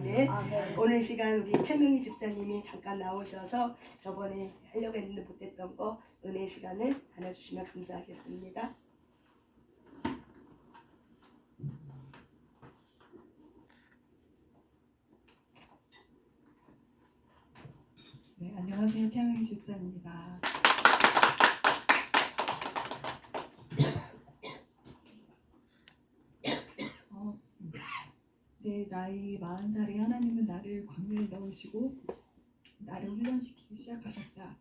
네. 아멘. 오늘 시간 우리 최명희 집사님이 잠깐 나오셔서 저번에 하려고 했는데 못했던 거 은혜 시간을 나눠주시면 감사하겠습니다. 네, 안녕하세요. 최명희 집사입니다. 내 나이 40살에 하나님은 나를 광야에 넣으시고 나를 훈련시키기 시작하셨다.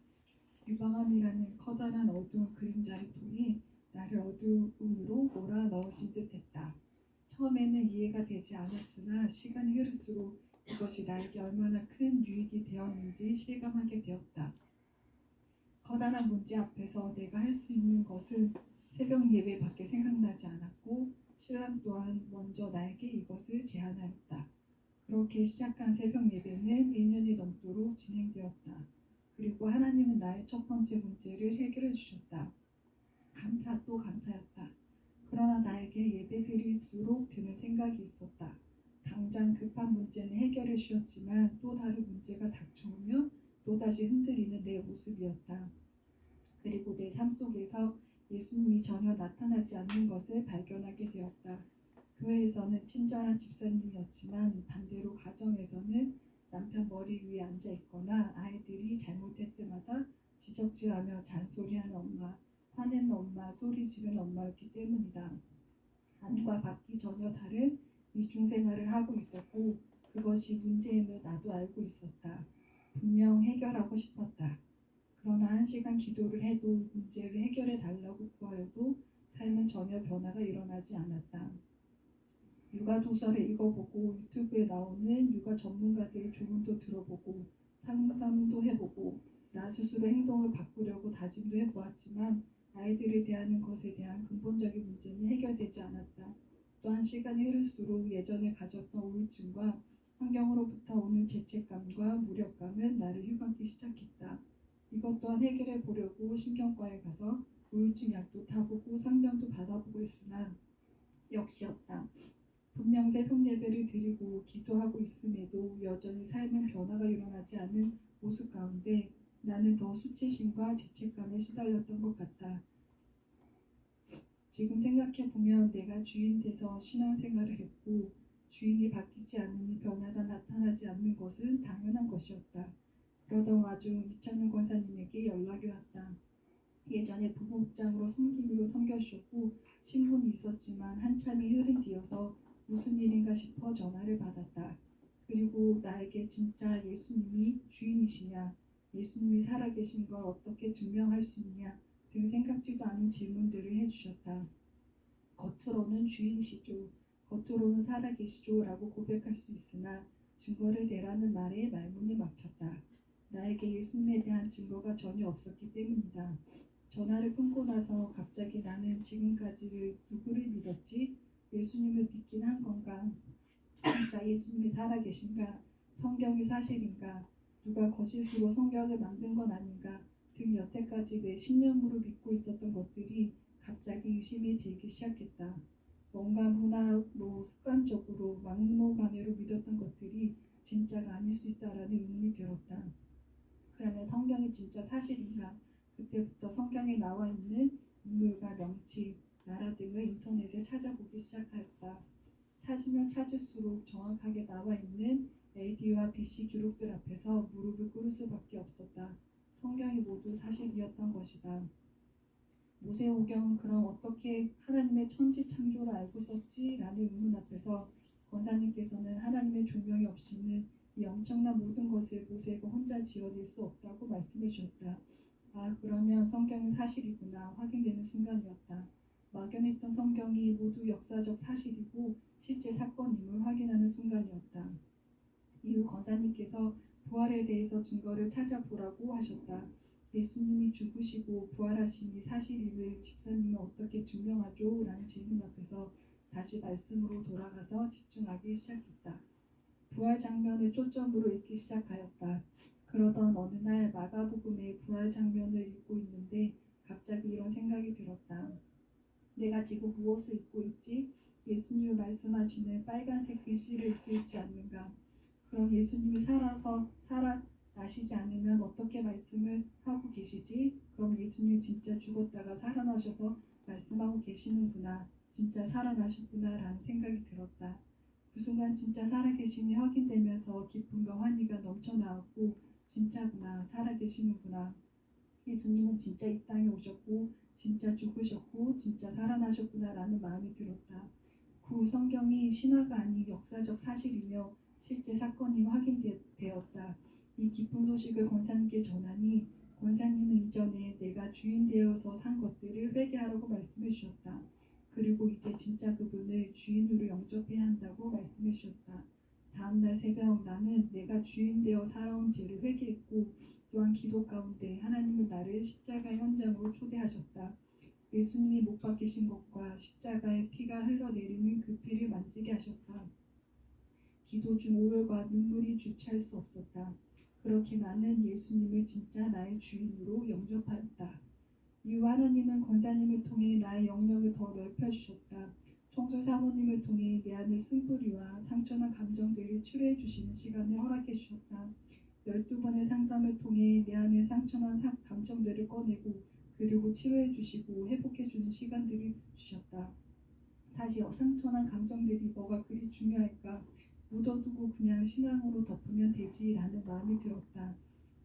유방암이라는 커다란 어두운 그림자를 통해 나를 어두움으로 몰아넣으신 듯했다. 처음에는 이해가 되지 않았으나 시간이 흐를수록 이것이 나에게 얼마나 큰 유익이 되었는지 실감하게 되었다. 커다란 문제 앞에서 내가 할 수 있는 것은 새벽 예배밖에 생각나지 않았고 신랑 또한 먼저 나에게 이것을 제안하였다. 그렇게 시작한 새벽 예배는 1년이 넘도록 진행되었다. 그리고 하나님은 나의 첫 번째 문제를 해결해 주셨다. 감사 또 감사였다. 그러나 나에게 예배 드릴수록 드는 생각이 있었다. 당장 급한 문제는 해결해 주셨지만 또 다른 문제가 닥쳐오면 또다시 흔들리는 내 모습이었다. 그리고 내 삶 속에서 예수님이 전혀 나타나지 않는 것을 발견하게 되었다. 교회에서는 친절한 집사님이었지만 반대로 가정에서는 남편 머리 위에 앉아 있거나 아이들이 잘못할 때마다 지적질하며 잔소리하는 엄마, 화내는 엄마, 소리 지르는 엄마였기 때문이다. 안과 밖이 전혀 다른 이중생활을 하고 있었고 그것이 문제임을 나도 알고 있었다. 분명 해결하고 싶었다. 그러나 1시간 기도를 해도 문제를 해결해 달라고 구하여도 삶은 전혀 변화가 일어나지 않았다. 육아 도서를 읽어보고 유튜브에 나오는 육아 전문가들의 조언도 들어보고 상담도 해보고 나 스스로 행동을 바꾸려고 다짐도 해보았지만 아이들을 대하는 것에 대한 근본적인 문제는 해결되지 않았다. 또한 시간이 흐를수록 예전에 가졌던 우울증과 환경으로부터 오는 죄책감과 무력감은 나를 휘감기 시작했다. 이것 또한 해결해 보려고 신경과에 가서 우울증 약도 타보고 상담도 받아보고 했으나 역시 없다. 분명 새벽 예배를 드리고 기도하고 있음에도 여전히 삶은 변화가 일어나지 않는 모습 가운데 나는 더 수치심과 죄책감에 시달렸던 것 같다. 지금 생각해보면 내가 주인 돼서 신앙생활을 했고 주인이 바뀌지 않으니 변화가 나타나지 않는 것은 당연한 것이었다. 그러던 와중 이찬용 권사님에게 연락이 왔다. 예전에 부목장으로 섬김으로 섬겨주셨고 신분이 있었지만 한참이 흐른 뒤여서 무슨 일인가 싶어 전화를 받았다. 그리고 나에게 진짜 예수님이 주인이시냐, 예수님이 살아계신 걸 어떻게 증명할 수 있냐 등 생각지도 않은 질문들을 해주셨다. 겉으로는 주인이시죠, 겉으로는 살아계시죠 라고 고백할 수 있으나 증거를 대라는 말에 말문이 막혔다. 나에게 예수님에 대한 증거가 전혀 없었기 때문이다. 전화를 끊고 나서 갑자기 나는 지금까지 누구를 믿었지? 예수님을 믿긴 한 건가? 진짜 예수님이 살아계신가? 성경이 사실인가? 누가 거짓으로 성경을 만든 건 아닌가? 등 여태까지 내 신념으로 믿고 있었던 것들이 갑자기 의심이 들기 시작했다. 뭔가 문화로 습관적으로 막무가내로 믿었던 것들이 진짜가 아닐 수 있다라는 의문이 들었다. 그러면 성경이 진짜 사실인가? 그때부터 성경에 나와 있는 인물과 명치, 나라 등을 인터넷에 찾아보기 시작하였다. 찾으면 찾을수록 정확하게 나와 있는 AD와 BC 기록들 앞에서 무릎을 꿇을 수밖에 없었다. 성경이 모두 사실이었던 것이다. 모세오경은 그럼 어떻게 하나님의 천지 창조를 알고 썼지? 라는 의문 앞에서 권사님께서는 하나님의 조명이 없이는 이 엄청난 모든 것을 모세가 혼자 지어낼 수 없다고 말씀해 주셨다. 아, 그러면 성경은 사실이구나 확인되는 순간이었다. 막연했던 성경이 모두 역사적 사실이고 실제 사건임을 확인하는 순간이었다. 이후 권사님께서 부활에 대해서 증거를 찾아보라고 하셨다. 예수님이 죽으시고 부활하심이 사실임을 집사님은 어떻게 증명하죠? 라는 질문 앞에서 다시 말씀으로 돌아가서 집중하기 시작했다. 부활 장면을 초점으로 읽기 시작하였다. 그러던 어느 날 마가복음의 부활 장면을 읽고 있는데 갑자기 이런 생각이 들었다. 내가 지금 무엇을 읽고 있지? 예수님이 말씀하시는 빨간색 글씨를 읽고 있지 않는가? 그럼 예수님이 살아나시지 않으면 어떻게 말씀을 하고 계시지? 그럼 예수님이 진짜 죽었다가 살아나셔서 말씀하고 계시는구나. 진짜 살아나셨구나 라는 생각이 들었다. 그 순간 진짜 살아계심이 확인되면서 기쁨과 환희가 넘쳐나왔고 진짜구나, 살아계시는구나. 예수님은 진짜 이 땅에 오셨고 진짜 죽으셨고 진짜 살아나셨구나 라는 마음이 들었다. 그 성경이 신화가 아닌 역사적 사실이며 실제 사건이 확인되었다. 이 기쁜 소식을 권사님께 전하니 권사님은 이전에 내가 주인 되어서 산 것들을 회개하라고 말씀해 주셨다. 그리고 이제 진짜 그분을 주인으로 영접해야 한다고 말씀해 주셨다. 다음날 새벽 나는 내가 주인 되어 살아온 죄를 회개했고 또한 기도 가운데 하나님은 나를 십자가 현장으로 초대하셨다. 예수님이 못 박히신 것과 십자가의 피가 흘러내리는 그 피를 만지게 하셨다. 기도 중 오열과 눈물이 주체할 수 없었다. 그렇게 나는 예수님을 진짜 나의 주인으로 영접하였다. 이후 하나님은 권사님을 통해 나의 영역을 더 넓혀주셨다. 청소 사모님을 통해 내 안의 쓴뿌리와 상처나 감정들을 치료해 주시는 시간을 허락해 주셨다. 12번의 상담을 통해 내 안의 상처나 감정들을 꺼내고 그리고 치료해 주시고 회복해 주는 시간들을 주셨다. 사실 상처나 감정들이 뭐가 그리 중요할까? 묻어두고 그냥 신앙으로 덮으면 되지라는 마음이 들었다.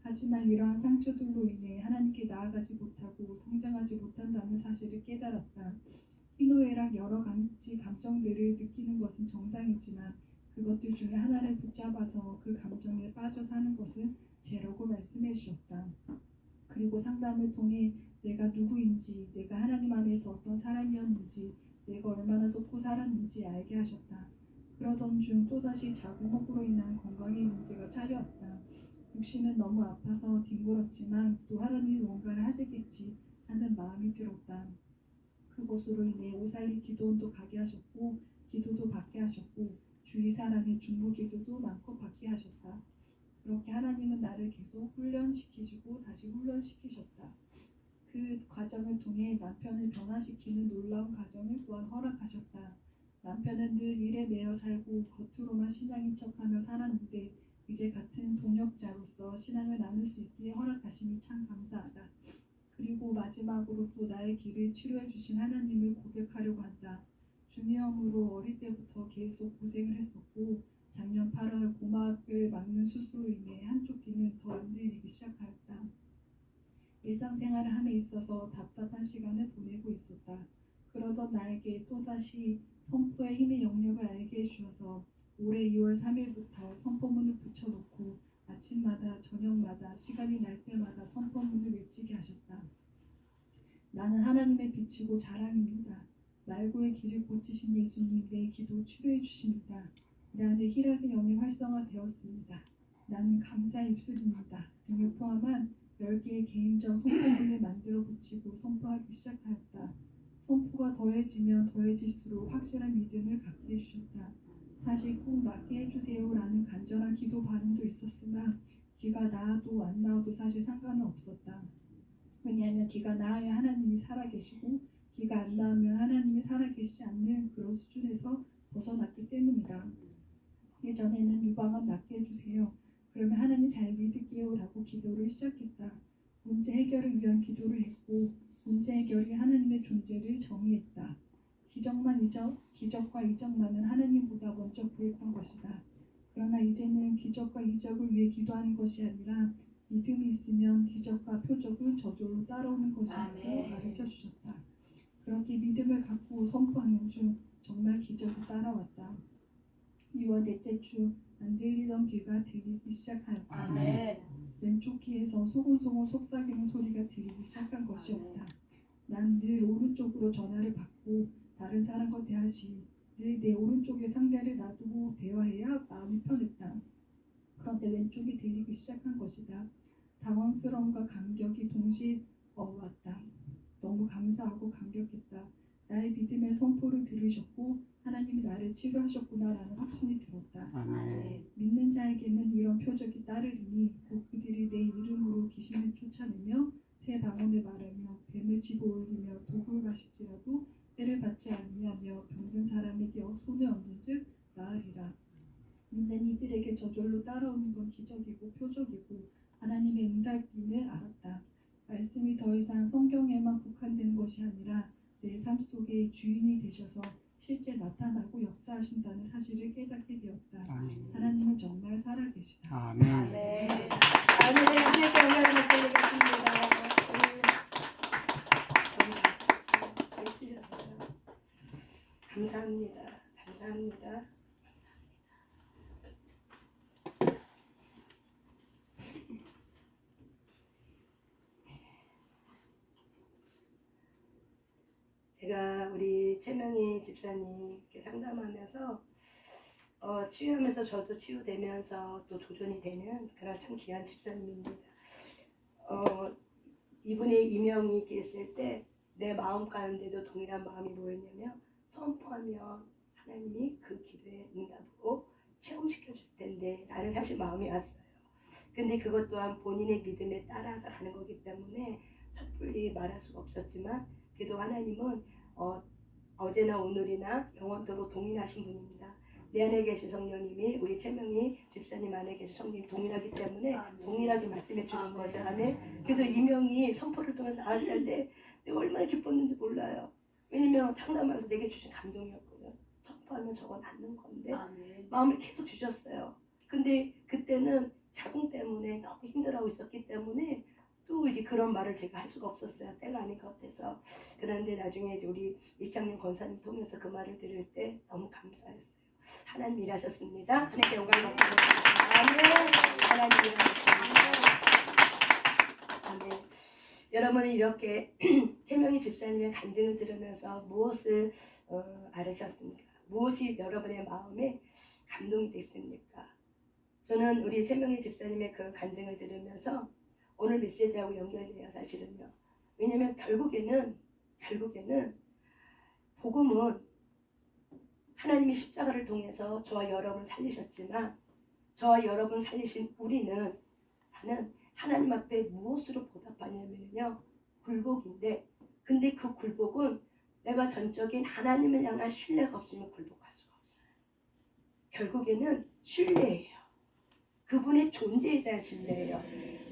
하지만 이러한 상처들로 인해 하나님께 나아가지 못하고 성장하지 못한다는 사실을 깨달았다. 희노애락 여러 가지 감정들을 느끼는 것은 정상이지만 그것들 중에 하나를 붙잡아서 그 감정에 빠져 사는 것은 죄라고 말씀해 주셨다. 그리고 상담을 통해 내가 누구인지, 내가 하나님 안에서 어떤 사람이었는지, 내가 얼마나 속고 살았는지 알게 하셨다. 그러던 중 또다시 자궁혹으로 인한 건강의 문제가 찾아왔다. 육신은 너무 아파서 뒹굴었지만 또 하나님이 뭔가를 하시겠지 하는 마음이 들었다. 그것으로 인해 오살리 기도원도 가게 하셨고 기도도 받게 하셨고 주위 사람의 중보 기도도 많고 받게 하셨다. 그렇게 하나님은 나를 계속 훈련시키시고 다시 훈련시키셨다. 그 과정을 통해 남편을 변화시키는 놀라운 과정을 또한 허락하셨다. 남편은 늘 일에 매여 살고 겉으로만 신앙인 척하며 살았는데 이제 같은 동역자로서 신앙을 나눌 수 있기에 허락하심이 참 감사하다. 그리고 마지막으로 또 나의 길을 치료해 주신 하나님을 고백하려고 한다. 중이염으로 어릴 때부터 계속 고생을 했었고 작년 8월 고막을 막는 수술로 인해 한쪽 귀는 더 흔들리기 시작하였다. 일상생활을 함에 있어서 답답한 시간을 보내고 있었다. 그러던 나에게 또다시 선포의 힘의 영역을 알게 해주셔서 올해 2월 3일부터 선포문을 붙여놓고 아침마다 저녁마다 시간이 날 때마다 선포문을 외치게 하셨다. 나는 하나님의 빛이고 자랑입니다. 말고의 길을 고치신 예수님 내 기도 치료해 주십니다. 내 안에 희락의 영이 활성화되었습니다. 나는 감사의 입술입니다. 등을 포함한 10개의 개인적 선포문을 만들어 붙이고 선포하기 시작하였다. 선포가 더해지면 더해질수록 확실한 믿음을 갖게 해주셨다. 사실 꼭 낫게 해주세요라는 간절한 기도 발음도 있었으나 귀가 나아도 안 나아도 사실 상관은 없었다. 왜냐하면 귀가 나아야 하나님이 살아계시고 귀가 안 나으면 하나님이 살아계시지 않는 그런 수준에서 벗어났기 때문이다. 예전에는 유방암 낫게 해주세요. 그러면 하나님 잘 믿을게요 라고 기도를 시작했다. 문제 해결을 위한 기도를 했고 문제 해결이 하나님의 존재를 정의했다. 기적과 이적만은 하나님보다 먼저 구했던 것이다. 그러나 이제는 기적과 이적을 위해 기도하는 것이 아니라 믿음이 있으면 기적과 표적은 저절로 따라오는 것이라고 가르쳐 주셨다. 그렇게 믿음을 갖고 선포하는 중 정말 기적이 따라왔다. 6월 넷째 주 안 들리던 귀가 들리기 시작하였다. 아멘. 왼쪽 귀에서 소곤소곤 속삭이는 소리가 들리기 시작한 것이었다. 난 늘 오른쪽으로 전화를 받고 다른 사람과 대하시 늘 내 오른쪽에 상대를 놔두고 대화해야 마음이 편했다. 그런데 왼쪽이 들리기 시작한 것이다. 당황스러움과 감격이 동시에 왔다. 너무 감사하고 감격했다. 나의 믿음의 선포를 들으셨고 하나님이 나를 치료하셨구나라는 확신이 들었다. 아멘. 믿는 자에게는 이런 표적이 따르리니 곧 그들이 내 이름으로 귀신을 쫓아내며 새 방언을 말하며 뱀을 집어올리며 독을 마실지라도 때를 받지 아니하며 병든 사람에게 손을 얹은즉 나으리라. 믿는 이들에게 저주 저절로 따라오는 건 기적이고 표적이고 하나님의 응답임을 알았다. 말씀이 더 이상 성경에만 국한된 것이 아니라 내 삶 속에 주인이 되셔서 실제 나타나고 역사하신다는 사실을 깨닫게 되었다. 아멘. 하나님은 정말 살아계시다. 아멘. 아멘. 아멘. 하나님께 영광을 드리겠습니다. 해주셨어요. 감사합니다. 감사합니다. 제가 우리 최명희 집사님께 상담하면서 치유하면서 저도 치유되면서 또 도전이 되는 그런 참 귀한 집사님입니다. 이분의 이명이 있을 때 내 마음 가운데도 동일한 마음이 뭐였냐면 선포하면 하나님이 그 기도에 응답으로 체험시켜 줄 텐데 라는 사실 마음이 왔어요. 근데 그것 또한 본인의 믿음에 따라서 가는 거기 때문에 섣불리 말할 수가 없었지만 그래도 하나님은 어제나 오늘이나 영원토록 동일하신 분입니다. 내 안에 계신 성령님이 우리 최명희 집사님 안에 계신 성령님이 동일하기 때문에 동일하게 말씀해 주는 거죠. 아멘. 그래서 이명이 선포를 통해 나을 때 내가 얼마나 기뻤는지 몰라요. 왜냐면 상담하면서 내게 주신 감동이었거든. 선포하면 저건 낫는 건데 마음을 계속 주셨어요. 근데 그때는 자궁 때문에 너무 힘들어하고 있었기 때문에 또 이제 그런 말을 제가 할 수가 없었어요. 때가 아닌 것 같아서. 그런데 나중에 우리 이창용 권사님 통해서 그 말을 들을 때 너무 감사했어요. 하나님 일하셨습니다. 하나님께 영광 받습니다. 아멘. 하나님 일하셨습니다. 아멘. 여러분은 이렇게 최명희 집사님의 간증을 들으면서 무엇을 알으셨습니까? 무엇이 여러분의 마음에 감동이 됐습니까? 저는 우리 최명희 집사님의 그 간증을 들으면서 오늘 메시지하고 연결돼요. 사실은요. 왜냐하면 결국에는 복음은 하나님이 십자가를 통해서 저와 여러분을 살리셨지만 저와 여러분 살리신 우리는 나는 하나님 앞에 무엇으로 보답하냐면요. 굴복인데 근데 그 굴복은 내가 전적인 하나님을 향한 신뢰가 없으면 굴복할 수가 없어요. 결국에는 신뢰예요. 그분의 존재에 대한 신뢰예요.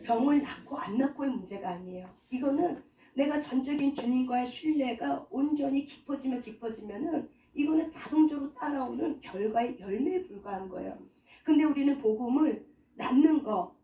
병을 낳고 안 낳고의 문제가 아니에요. 이거는 내가 전적인 주님과의 신뢰가 온전히 깊어지면은 이거는 자동적으로 따라오는 결과의 열매에 불과한 거예요. 근데 우리는 복음을 낳는 거,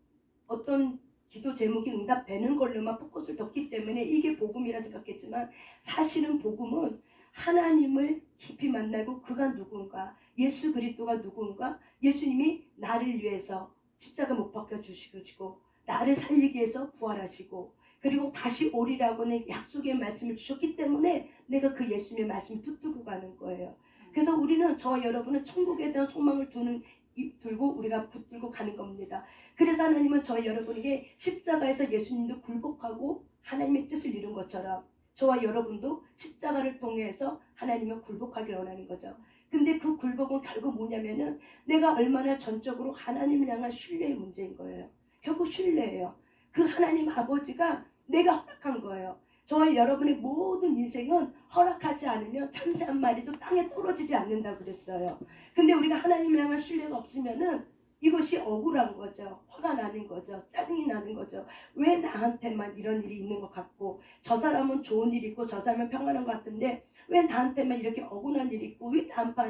어떤 기도 제목이 응답되는 걸로만 포커스를 뒀기 때문에 이게 복음이라 생각했지만 사실은 복음은 하나님을 깊이 만나고 그가 누군가, 예수 그리스도가 누군가, 예수님이 나를 위해서 십자가 못 박혀 주시고 나를 살리기 위해서 부활하시고 그리고 다시 오리라고는 약속의 말씀을 주셨기 때문에 내가 그 예수님의 말씀을 붙들고 가는 거예요. 그래서 우리는 저와 여러분은 천국에 대한 소망을 들고 우리가 붙들고 가는 겁니다. 그래서 하나님은 저와 여러분에게 십자가에서 예수님도 굴복하고 하나님의 뜻을 이룬 것처럼 저와 여러분도 십자가를 통해서 하나님을 굴복하기를 원하는 거죠. 근데 그 굴복은 결국 뭐냐면은 내가 얼마나 전적으로 하나님을 향한 신뢰의 문제인 거예요. 결국 신뢰예요. 그 하나님 아버지가 내가 허락한 거예요. 저와 여러분의 모든 인생은 허락하지 않으면 참새 한 마리도 땅에 떨어지지 않는다고 그랬어요. 근데 우리가 하나님을 향한 신뢰가 없으면은 이것이 억울한 거죠. 화가 나는 거죠. 짜증이 나는 거죠. 왜 나한테만 이런 일이 있는 것 같고 저 사람은 좋은 일이 있고 저 사람은 평안한 것 같은데 왜 나한테만 이렇게 억울한 일이 있고 왜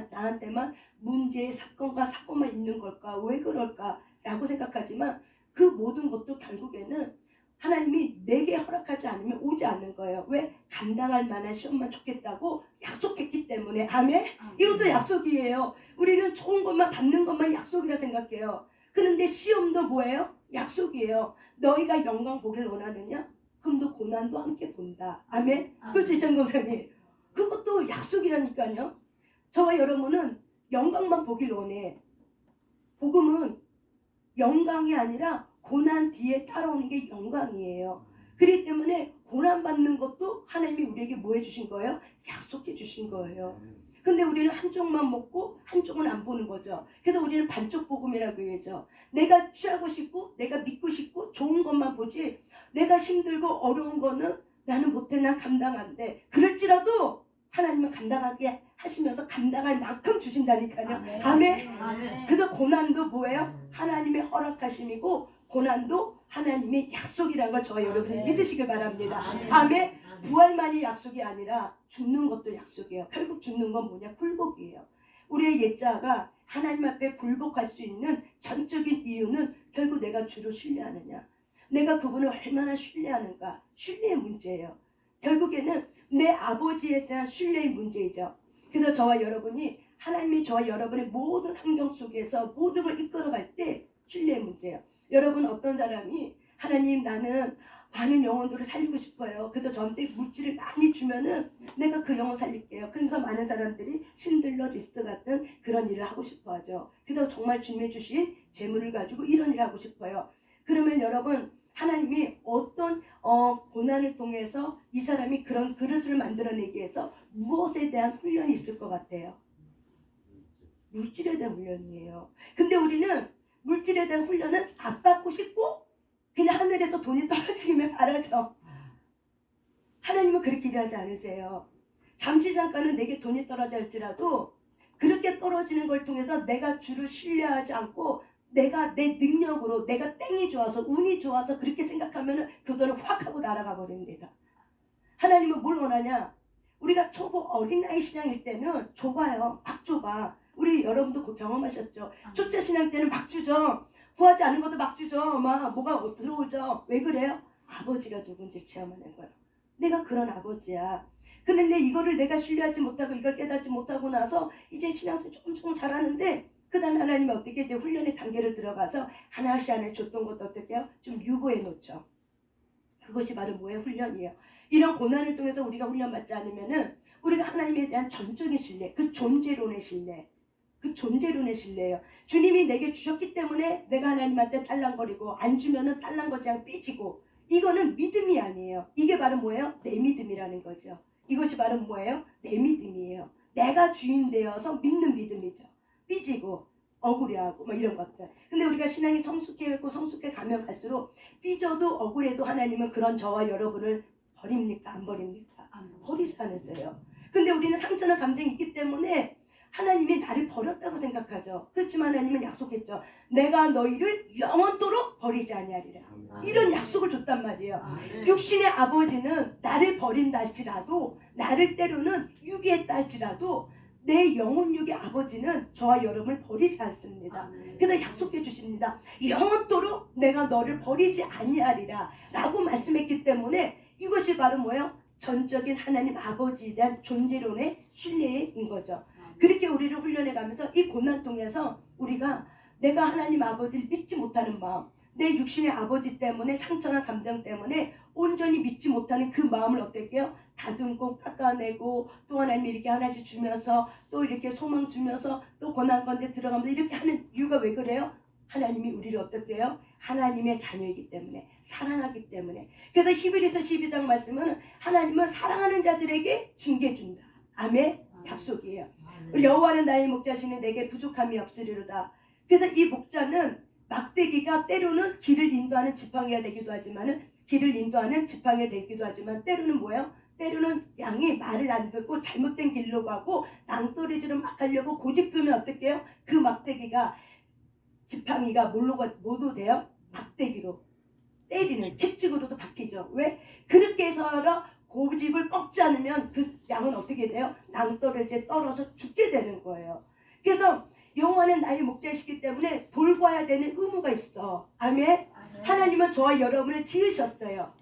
나한테만 문제의 사건과 사고만 있는 걸까? 왜 그럴까? 라고 생각하지만 그 모든 것도 결국에는 하나님이 내게 허락하지 않으면 오지 않는 거예요. 왜? 감당할 만한 시험만 줬겠다고 약속했기 때문에. 아멘? 이것도 약속이에요. 우리는 좋은 것만 받는 것만 약속이라 생각해요. 그런데 시험도 뭐예요? 약속이에요. 너희가 영광 보길 원하느냐? 그럼 너 고난도 함께 본다. 아멘? 그렇죠, 이창 권사님. 그것도 약속이라니까요. 저와 여러분은 영광만 보길 원해. 복음은 영광이 아니라 고난 뒤에 따라오는 게 영광이에요. 그렇기 때문에 고난받는 것도 하나님이 우리에게 뭐 해주신 거예요? 약속해 주신 거예요. 근데 우리는 한쪽만 먹고 한쪽은 안 보는 거죠. 그래서 우리는 반쪽 복음이라고 해야죠. 내가 취하고 싶고 내가 믿고 싶고 좋은 것만 보지 내가 힘들고 어려운 거는 나는 못해, 난 감당 안 돼. 그럴지라도 하나님은 감당하게 하시면서 감당할 만큼 주신다니까요. 아멘. 아멘. 아멘. 그래서 고난도 뭐예요? 하나님의 허락하심이고 고난도 하나님의 약속이라는 걸 저와 여러분이 아멘. 믿으시길 바랍니다. 아멘. 아멘. 부활만이 약속이 아니라 죽는 것도 약속이에요. 결국 죽는 건 뭐냐? 굴복이에요. 우리의 옛자가 하나님 앞에 굴복할 수 있는 전적인 이유는 결국 내가 주를 신뢰하느냐, 내가 그분을 얼마나 신뢰하는가, 신뢰의 문제예요. 결국에는 내 아버지에 대한 신뢰의 문제이죠. 그래서 저와 여러분이 하나님이 저와 여러분의 모든 환경 속에서 모든 걸 이끌어갈 때 신뢰의 문제예요. 여러분 어떤 사람이 하나님 나는 많은 영혼들을 살리고 싶어요. 그래서 저한테 물질을 많이 주면은 내가 그 영혼 살릴게요. 그래서 많은 사람들이 신들러 리스트 같은 그런 일을 하고 싶어 하죠. 그래서 정말 주님이 주신 재물을 가지고 이런 일을 하고 싶어요. 그러면 여러분 하나님이 어떤 고난을 통해서 이 사람이 그런 그릇을 만들어내기 위해서 무엇에 대한 훈련이 있을 것 같아요? 물질에 대한 훈련이에요. 근데 우리는 물질에 대한 훈련은 안 받고 싶고 그냥 하늘에서 돈이 떨어지기만 바라죠. 하나님은 그렇게 일하지 않으세요. 잠시 잠깐은 내게 돈이 떨어질지라도 그렇게 떨어지는 걸 통해서 내가 주를 신뢰하지 않고 내가 내 능력으로 내가 땡이 좋아서 운이 좋아서 그렇게 생각하면 그 돈을 확 하고 날아가 버립니다. 하나님은 뭘 원하냐? 우리가 초보 어린아이 신앙일 때는 좁아요. 막 좁아. 우리 여러분도 그 경험하셨죠. 초짜 신앙 때는 막 주죠. 구하지 않은 것도 막 주죠. 막 뭐가 들어오죠. 왜 그래요? 아버지가 누군지 체험하는 거예요. 내가 그런 아버지야. 근데 이거를 내가 신뢰하지 못하고 이걸 깨닫지 못하고 나서 이제 신앙생활 조금 잘하는데 그 다음에 하나님이 어떻게 이제 훈련의 단계를 들어가서 하나씩 안에 줬던 것도 어떻게 해요? 좀 유보해 놓죠. 그것이 바로 뭐예요? 훈련이에요. 이런 고난을 통해서 우리가 훈련받지 않으면은 우리가 하나님에 대한 전적인 신뢰, 그 존재론의 신뢰, 그 존재론의 신뢰예요. 주님이 내게 주셨기 때문에 내가 하나님한테 딸랑거리고 안 주면은 딸랑거리랑 삐지고 이거는 믿음이 아니에요. 이게 바로 뭐예요? 내 믿음이라는 거죠. 이것이 바로 뭐예요? 내 믿음이에요. 내가 주인 되어서 믿는 믿음이죠. 삐지고 억울해하고 뭐 이런 것들. 근데 우리가 신앙이 성숙해가고 성숙해 가면 갈수록 삐져도 억울해도 하나님은 그런 저와 여러분을 버립니까? 안 버립니까? 버리지 않으세요. 근데 우리는 상처나 감정이 있기 때문에 하나님이 나를 버렸다고 생각하죠. 그렇지만 하나님은 약속했죠. 내가 너희를 영원토록 버리지 아니하리라. 이런 약속을 줬단 말이에요. 육신의 아버지는 나를 버린다 할지라도 나를 때로는 유기했다 할지라도 내 영혼육의 아버지는 저와 여러분을 버리지 않습니다. 그래서 약속해 주십니다. 영원토록 내가 너를 버리지 아니하리라 라고 말씀했기 때문에 이것이 바로 뭐예요? 전적인 하나님 아버지에 대한 존재론의 신뢰인 거죠. 그렇게 우리를 훈련해 가면서 이 고난 통해서 우리가 내가 하나님 아버지를 믿지 못하는 마음, 내 육신의 아버지 때문에 상처나 감정 때문에 온전히 믿지 못하는 그 마음을 어떻게 해요? 다듬고 깎아내고 또 하나님이 이렇게 하나씩 주면서 또 이렇게 소망 주면서 또 고난 가운데 들어가면서 이렇게 하는 이유가 왜 그래요? 하나님이 우리를 어떻게 해요? 하나님의 자녀이기 때문에 사랑하기 때문에. 그래서 히브리서 12장 말씀은 하나님은 사랑하는 자들에게 징계 준다. 아멘. 약속이에요. 여호와는 나의 목자시니 내게 부족함이 없으리로다. 그래서 이 목자는 막대기가 때로는 길을 인도하는 지팡이가 되기도 하지만은 길을 인도하는 지팡이가 되기도 하지만 때로는 뭐예요? 때로는 양이 말을 안 듣고 잘못된 길로 가고 낭떠러지로 막 가려고 고집하면 어떻게 해요? 그 막대기가 지팡이가 뭐도 돼요? 막대기로 때리는 채찍으로도 박히죠. 왜? 그렇게 해서 고집을 꺾지 않으면 그 양은 어떻게 돼요? 낭떠러지에 떨어져 죽게 되는 거예요. 그래서 여호와는 나의 목자이시기 때문에 돌봐야 되는 의무가 있어. 아멘? 하나님은 저와 여러분을 지으셨어요.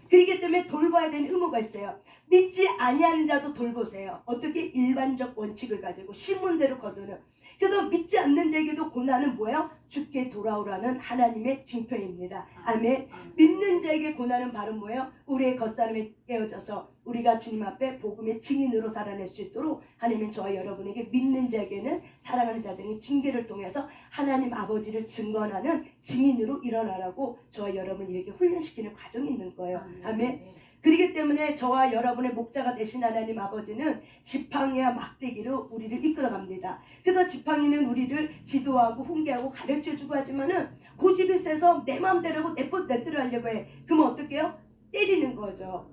그렇기 때문에 돌봐야 되는 의무가 있어요. 믿지 아니하는 자도 돌보세요. 어떻게? 일반적 원칙을 가지고 신문대로 거두는. 그래서 믿지 않는 자에게도 고난은 뭐예요? 죽게 돌아오라는 하나님의 징표입니다. 아멘. 믿는 자에게 고난은 바로 뭐예요? 우리의 겉사람에 깨어져서 우리가 주님 앞에 복음의 증인으로 살아낼 수 있도록 하나님은 저와 여러분에게 믿는 자에게는 사랑하는 자들이 징계를 통해서 하나님 아버지를 증언하는 증인으로 일어나라고 저와 여러분을 이렇게 훈련시키는 과정이 있는 거예요. 아멘. 그렇기 때문에 저와 여러분의 목자가 되신 하나님 아버지는 지팡이와 막대기로 우리를 이끌어갑니다. 그래서 지팡이는 우리를 지도하고 훈계하고 가르쳐주고 하지만은 고집이 세서 내 마음대로 하고 내 뜻대로 하려고 해. 그러면 어떻게 해요? 때리는 거죠.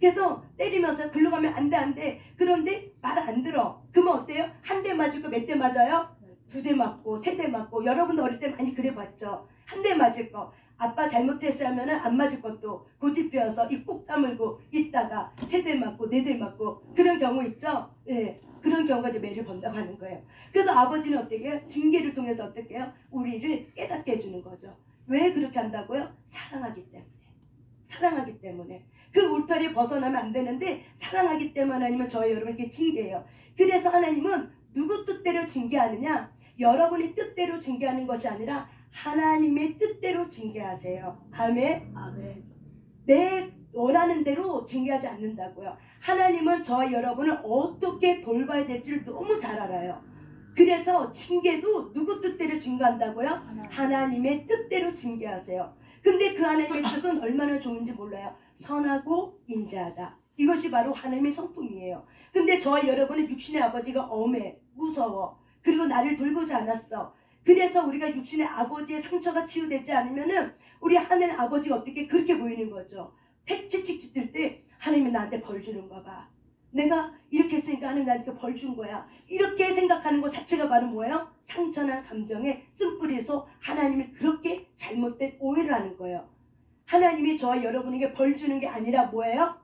그래서 때리면서 글로 가면 안 돼, 안 돼. 그런데 말 안 들어. 그러면 어때요? 한 대 맞을 거 몇 대 맞아요? 2대 맞고 3대 맞고. 여러분도 어릴 때 많이 그래 봤죠. 한 대 맞을 거. 아빠 잘못했으면 안 맞을 것도 고집피어서 입 꾹 다물고 있다가 3대 맞고 4대 맞고 그런 경우 있죠? 예. 그런 경우가 이제 매를 번다고 거예요. 그래서 아버지는 어떻게 해요? 징계를 통해서 어떻게 해요? 우리를 깨닫게 해주는 거죠. 왜 그렇게 한다고요? 사랑하기 때문에. 사랑하기 때문에. 그 울타리 벗어나면 안 되는데 사랑하기 때문에 하나님은 저희 여러분에게 징계해요. 그래서 하나님은 누구 뜻대로 징계하느냐? 여러분의 뜻대로 징계하는 것이 아니라 하나님의 뜻대로 징계하세요. 아멘. 아멘. 내 원하는 대로 징계하지 않는다고요. 하나님은 저와 여러분을 어떻게 돌봐야 될지를 너무 잘 알아요. 그래서 징계도 누구 뜻대로 징계한다고요? 하나님의 뜻대로 징계하세요. 근데 그 하나님의 뜻은 얼마나 좋은지 몰라요. 선하고 인자하다. 이것이 바로 하나님의 성품이에요. 근데 저와 여러분은 육신의 아버지가 엄해, 무서워. 그리고 나를 돌보지 않았어. 그래서 우리가 육신의 아버지의 상처가 치유되지 않으면은 우리 하늘 아버지가 어떻게 그렇게 보이는 거죠. 택치칙 들 때 하나님이 나한테 벌 주는가 봐. 내가 이렇게 했으니까 하나님 나한테 벌 준 거야. 이렇게 생각하는 것 자체가 바로 뭐예요? 상처난 감정의 쓴뿌리에서 하나님이 그렇게 잘못된 오해를 하는 거예요. 하나님이 저와 여러분에게 벌 주는 게 아니라 뭐예요?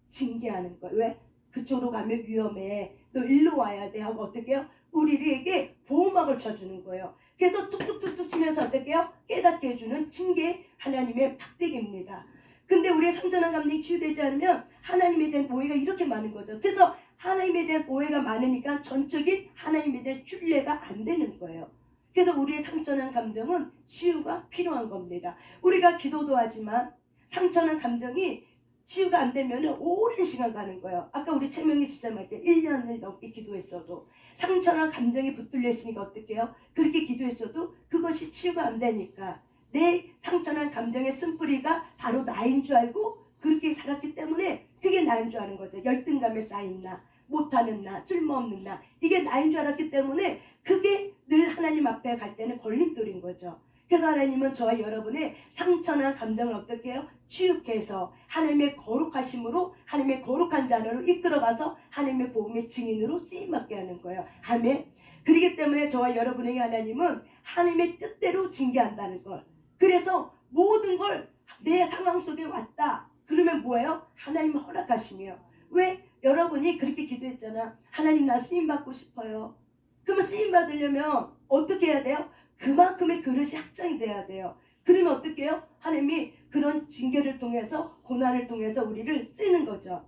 징계하는 거예요. 왜? 그쪽으로 가면 위험해. 너 일로 와야 돼 하고 어떻게 해요? 우리에게 보호막을 쳐주는 거예요. 그래서 툭툭툭툭 치면서 어떻게 해요? 깨닫게 해주는 징계 하나님의 박대기입니다. 근데 우리의 상처난 감정이 치유되지 않으면 하나님에 대한 오해가 이렇게 많은 거죠. 그래서 하나님에 대한 오해가 많으니까 전적인 하나님에 대한 신뢰가 안 되는 거예요. 그래서 우리의 상처난 감정은 치유가 필요한 겁니다. 우리가 기도도 하지만 상처난 감정이 치유가 안 되면 오랜 시간 가는 거예요. 아까 우리 최명희 집사님 할 때 1년을 넘게 기도했어도 상처난 감정이 붙들려 있으니까 어떻게 해요? 그렇게 기도했어도 그것이 치유가 안 되니까 내 상처난 감정의 쓴뿌리가 바로 나인 줄 알고 그렇게 살았기 때문에 그게 나인 줄 아는 거죠. 열등감에 쌓인 나, 못하는 나, 쓸모없는 나, 이게 나인 줄 알았기 때문에 그게 늘 하나님 앞에 갈 때는 걸림돌인 거죠. 그래서 하나님은 저와 여러분의 상처난 감정을 어떻게 해요? 치유해서 하나님의 거룩하심으로 하나님의 거룩한 자녀로 이끌어가서 하나님의 복음의 증인으로 쓰임받게 하는 거예요. 아멘. 그렇기 때문에 저와 여러분에게 하나님은 하나님의 뜻대로 징계한다는 걸. 그래서 모든 걸 내 상황 속에 왔다. 그러면 뭐예요? 하나님 허락하심이에요. 왜? 여러분이 그렇게 기도했잖아. 하나님 나 쓰임받고 싶어요. 그러면 쓰임받으려면 어떻게 해야 돼요? 그만큼의 그릇이 확장이 돼야 돼요. 그러면 어떻게 해요? 하나님이 그런 징계를 통해서 고난을 통해서 우리를 쓰는 거죠.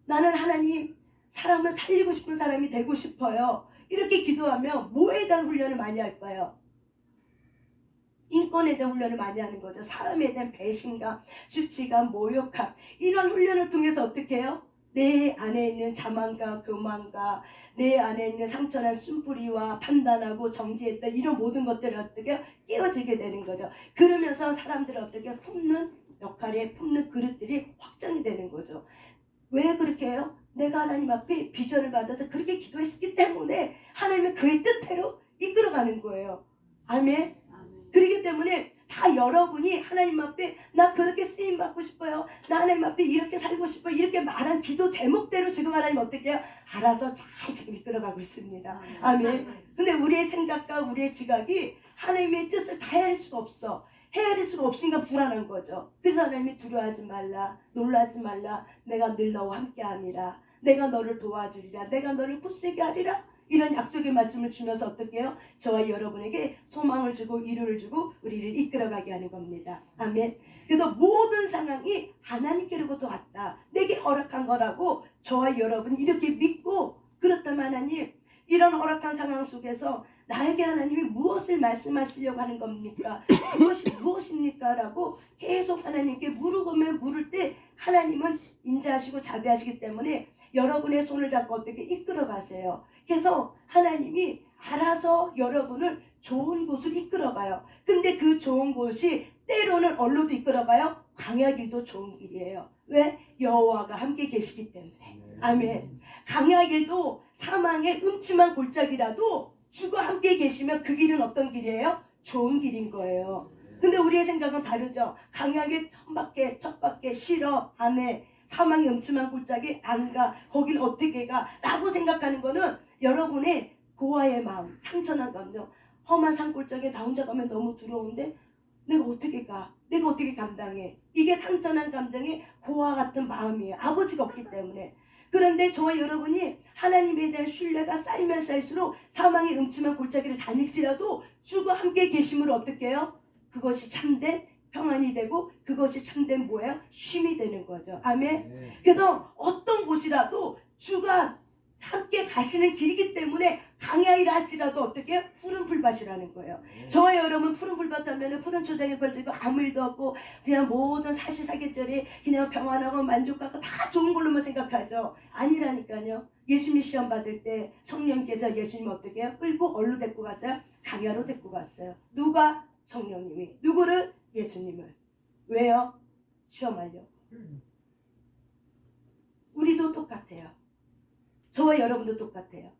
나는 하나님 사람을 살리고 싶은 사람이 되고 싶어요. 이렇게 기도하면 뭐에 대한 훈련을 많이 할까요? 인권에 대한 훈련을 많이 하는 거죠. 사람에 대한 배신감, 수치감, 모욕감 이런 훈련을 통해서 어떻게 해요? 내 안에 있는 자만과 교만과 내 안에 있는 상처난 쓴뿌리와 판단하고 정죄했다 이런 모든 것들을 어떻게 깨어지게 되는 거죠. 그러면서 사람들을 어떻게 품는 역할에 품는 그릇들이 확장이 되는 거죠. 왜 그렇게 해요? 내가 하나님 앞에 비전을 받아서 그렇게 기도했기 때문에 하나님은 그의 뜻대로 이끌어가는 거예요. 아멘. 그렇기 때문에 다 여러분이 하나님 앞에 나 그렇게 쓰임받고 싶어요. 나 하나님 앞에 이렇게 살고 싶어요. 이렇게 말한 기도 제목대로 지금 하나님 어떻게 해요? 알아서 잘 지금 이끌어가고 있습니다. 아멘. 근데 우리의 생각과 우리의 지각이 하나님의 뜻을 다 헤아릴 수가 없어. 헤아릴 수가 없으니까 불안한 거죠. 그래서 하나님이 두려워하지 말라. 놀라지 말라. 내가 늘 너와 함께함이라. 내가 너를 도와주리라. 내가 너를 굳세게 하리라. 이런 약속의 말씀을 주면서 어떻게 해요? 저와 여러분에게 소망을 주고 위로를 주고 우리를 이끌어가게 하는 겁니다. 아멘. 그래서 모든 상황이 하나님께로부터 왔다. 내게 허락한 거라고 저와 여러분이 이렇게 믿고 그렇다면 하나님 이런 허락한 상황 속에서 나에게 하나님이 무엇을 말씀하시려고 하는 겁니까? 그것이 무엇입니까? 라고 계속 하나님께 물어보면 물을 때 하나님은 인자하시고 자비하시기 때문에 여러분의 손을 잡고 어떻게 이끌어 가세요. 그래서 하나님이 알아서 여러분을 좋은 곳을 이끌어가요. 근데 그 좋은 곳이 때로는 얼로도 이끌어가요. 광야 길도 좋은 길이에요. 왜? 여호와가 함께 계시기 때문에. 아멘. 광야 길도 사망의 음침한 골짜기라도 주가 함께 계시면 그 길은 어떤 길이에요? 좋은 길인 거예요. 근데 우리의 생각은 다르죠. 광야 길 첫 밖에 싫어 안 해. 사망의 음침한 골짜기 안 가. 거길 어떻게 가? 라고 생각하는 거는 여러분의 고아의 마음, 상처난 감정. 험한 산골짜기에 나 혼자 가면 너무 두려운데 내가 어떻게 가? 내가 어떻게 감당해? 이게 상처난 감정의 고아 같은 마음이에요. 아버지가 없기 때문에. 그런데 저와 여러분이 하나님에 대한 신뢰가 쌓이면 쌓일수록 사망의 음침한 골짜기를 다닐지라도 주가 함께 계심으로 어떻게 해요? 그것이 참된 평안이 되고 그것이 참된 뭐예요? 쉼이 되는 거죠. 아멘. 그래서 어떤 곳이라도 주가 함께 가시는 길이기 때문에 강야이라 할지라도 어떻게 해요? 푸른 풀밭이라는 거예요. 저와 여러분 푸른 풀밭 하면 푸른 초장에 걸치고 아무 일도 없고 그냥 모든 사시사계절이 그냥 평안하고 만족하고 다 좋은 걸로만 생각하죠. 아니라니까요. 예수님 시험 받을 때 성령께서 예수님 어떻게 해요? 끌고 어디로 데리고 갔어요? 강야로 데리고 갔어요. 누가? 성령님이. 누구를? 예수님을. 왜요? 시험하려고. 우리도 똑같아요. 저와 여러분도 똑같아요.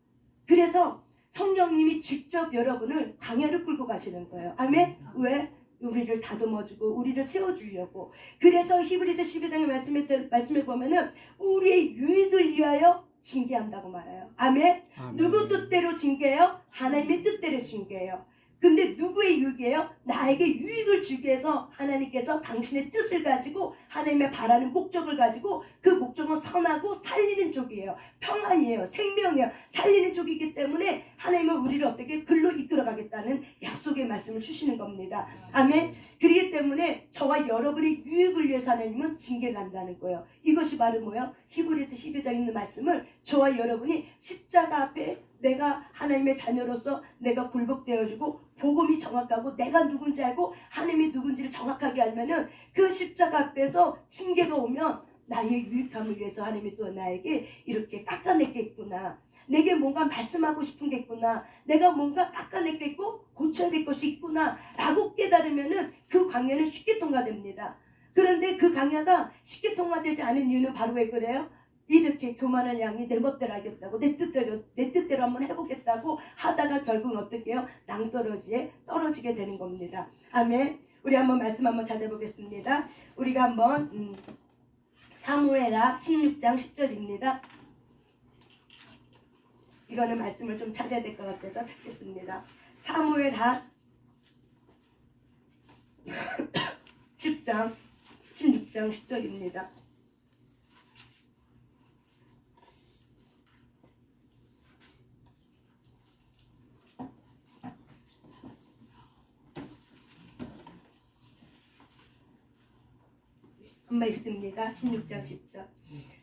그래서 성령님이 직접 여러분을 강야로 끌고 가시는 거예요. 아멘? 왜? 우리를 다듬어주고 우리를 세워주려고. 그래서 히브리서 12장의 말씀에 보면은 우리의 유익을 위하여 징계한다고 말해요. 아멘? 누구 뜻대로 징계해요? 하나님의 뜻대로 징계해요. 근데 누구의 유익이에요? 나에게 유익을 주기 위해서 하나님께서 당신의 뜻을 가지고 하나님의 바라는 목적을 가지고 그 목적은 선하고 살리는 쪽이에요. 평안이에요. 생명이에요. 살리는 쪽이기 때문에 하나님은 우리를 어떻게 글로 이끌어가겠다는 약속의 말씀을 주시는 겁니다. 아멘. 그렇기 때문에 저와 여러분의 유익을 위해서 하나님은 징계를 한다는 거예요. 이것이 바로 뭐예요? 히브리서 12장에 있는 말씀을 저와 여러분이 십자가 앞에 내가 하나님의 자녀로서 내가 굴복되어지고 복음이 정확하고 내가 누군지 알고 하나님이 누군지를 정확하게 알면은 그 십자가 앞에서 징계가 오면 나의 유익함을 위해서 하나님이 또 나에게 이렇게 깎아내겠구나. 내게 뭔가 말씀하고 싶은 게 있구나. 내가 뭔가 깎아낼 게 있고 고쳐야 될 것이 있구나 라고 깨달으면은 그 광야는 쉽게 통과됩니다. 그런데 그 광야가 쉽게 통과되지 않은 이유는 바로 왜 그래요? 이렇게 교만한 양이 내 멋대로 하겠다고 내 뜻대로 한번 해보겠다고 하다가 결국은 어떻게 해요? 낭떠러지에 떨어지게 되는 겁니다. 아멘. 우리 한번 말씀 한번 찾아보겠습니다. 우리가 한번 사무엘하 16장 10절입니다. 이거는 말씀을 좀 찾아야 될 것 같아서 찾겠습니다. 사무엘하 16장 10절입니다. 한번 읽습니다. 16장 10절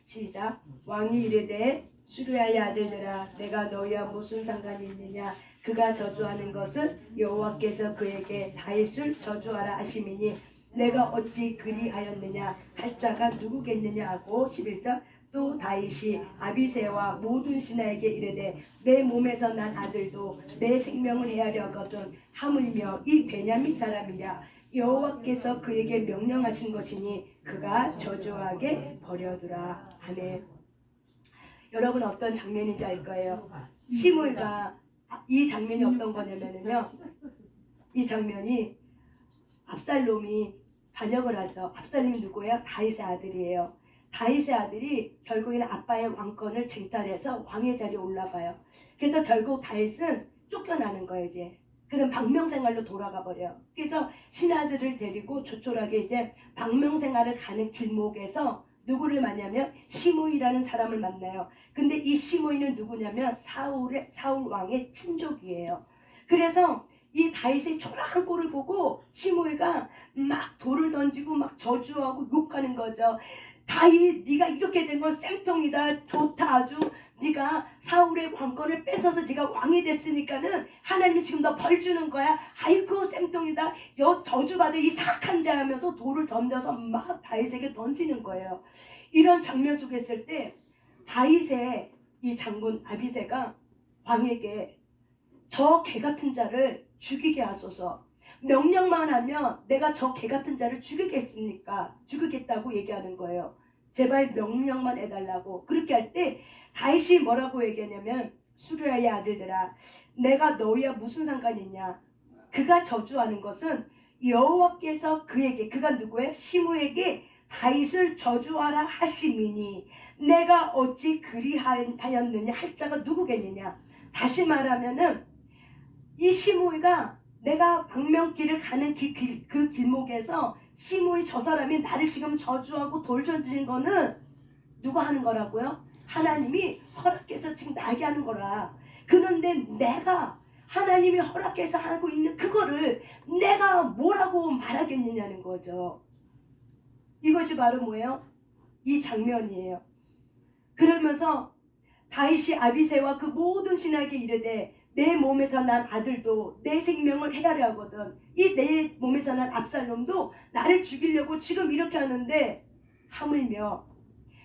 시작. 왕이 이르되 수르야의 아들들아 내가 너희와 무슨 상관이 있느냐. 그가 저주하는 것은 여호와께서 그에게 다윗을 저주하라 하심이니 내가 어찌 그리하였느냐 할 자가 누구겠느냐 하고 11절 또 다윗이 아비새와 모든 신하에게 이르되 내 몸에서 난 아들도 내 생명을 헤아려거든 하물며 이 베냐민 사람이냐 여호와께서 그에게 명령하신 것이니 그가 저주하게 버려두라. 아멘. 여러분 어떤 장면인지 알 거예요. 시므이가 이 장면이 어떤 거냐면요. 이 장면이 압살롬이 반역을 하죠. 압살롬이 누구예요? 다윗의 아들이에요. 다윗의 아들이 결국에는 아빠의 왕권을 쟁탈해서 왕의 자리에 올라가요. 그래서 결국 다윗은 쫓겨나는 거예요. 이제 그는 방명생활로 돌아가 버려요. 그래서 신하들을 데리고 조촐하게 이제 방명생활을 가는 길목에서 누구를 만나면 시므이라는 사람을 만나요. 근데 이 시므이는 누구냐면 사울 왕의 친족이에요. 그래서 이 다윗의 초라한 꼴을 보고 시므이가 막 돌을 던지고 막 저주하고 욕하는 거죠. 다윗 네가 이렇게 된 건 쌩통이다. 좋다 아주. 네가 사울의 왕권을 뺏어서 네가 왕이 됐으니까는 하나님이 지금 너 벌 주는 거야. 아이고 쌩통이다. 저주받을 이 사악한 자 하면서 돌을 던져서 막 다윗에게 던지는 거예요. 이런 장면 속에 있을 때 다윗의 이 장군 아비새가 왕에게 저 개 같은 자를 죽이게 하소서. 명령만 하면 내가 저 개 같은 자를 죽이겠습니까? 죽이겠다고 얘기하는 거예요. 제발 명령만 해달라고. 그렇게 할 때 다윗이 뭐라고 얘기하냐면 수르야의 아들들아 내가 너희와 무슨 상관이 있냐. 그가 저주하는 것은 여호와께서 그에게 그가 누구예요? 시므에게 다윗을 저주하라 하심이니 내가 어찌 그리하였느냐 할 자가 누구겠느냐. 다시 말하면은 이 시므이가 내가 망명길을 가는 그 길목에서 시므이 저 사람이 나를 지금 저주하고 돌 던지는 거는 누가 하는 거라고요? 하나님이 허락해서 지금 나에게 하는 거라. 그런데 내가 하나님이 허락해서 하고 있는 그거를 내가 뭐라고 말하겠느냐는 거죠. 이것이 바로 뭐예요? 이 장면이에요. 그러면서 다윗이 아비새와 그 모든 신하에게 이르되 내 몸에서 난 아들도 내 생명을 해하려 하거든. 이 내 몸에서 난 압살롬도 나를 죽이려고 지금 이렇게 하는데 하물며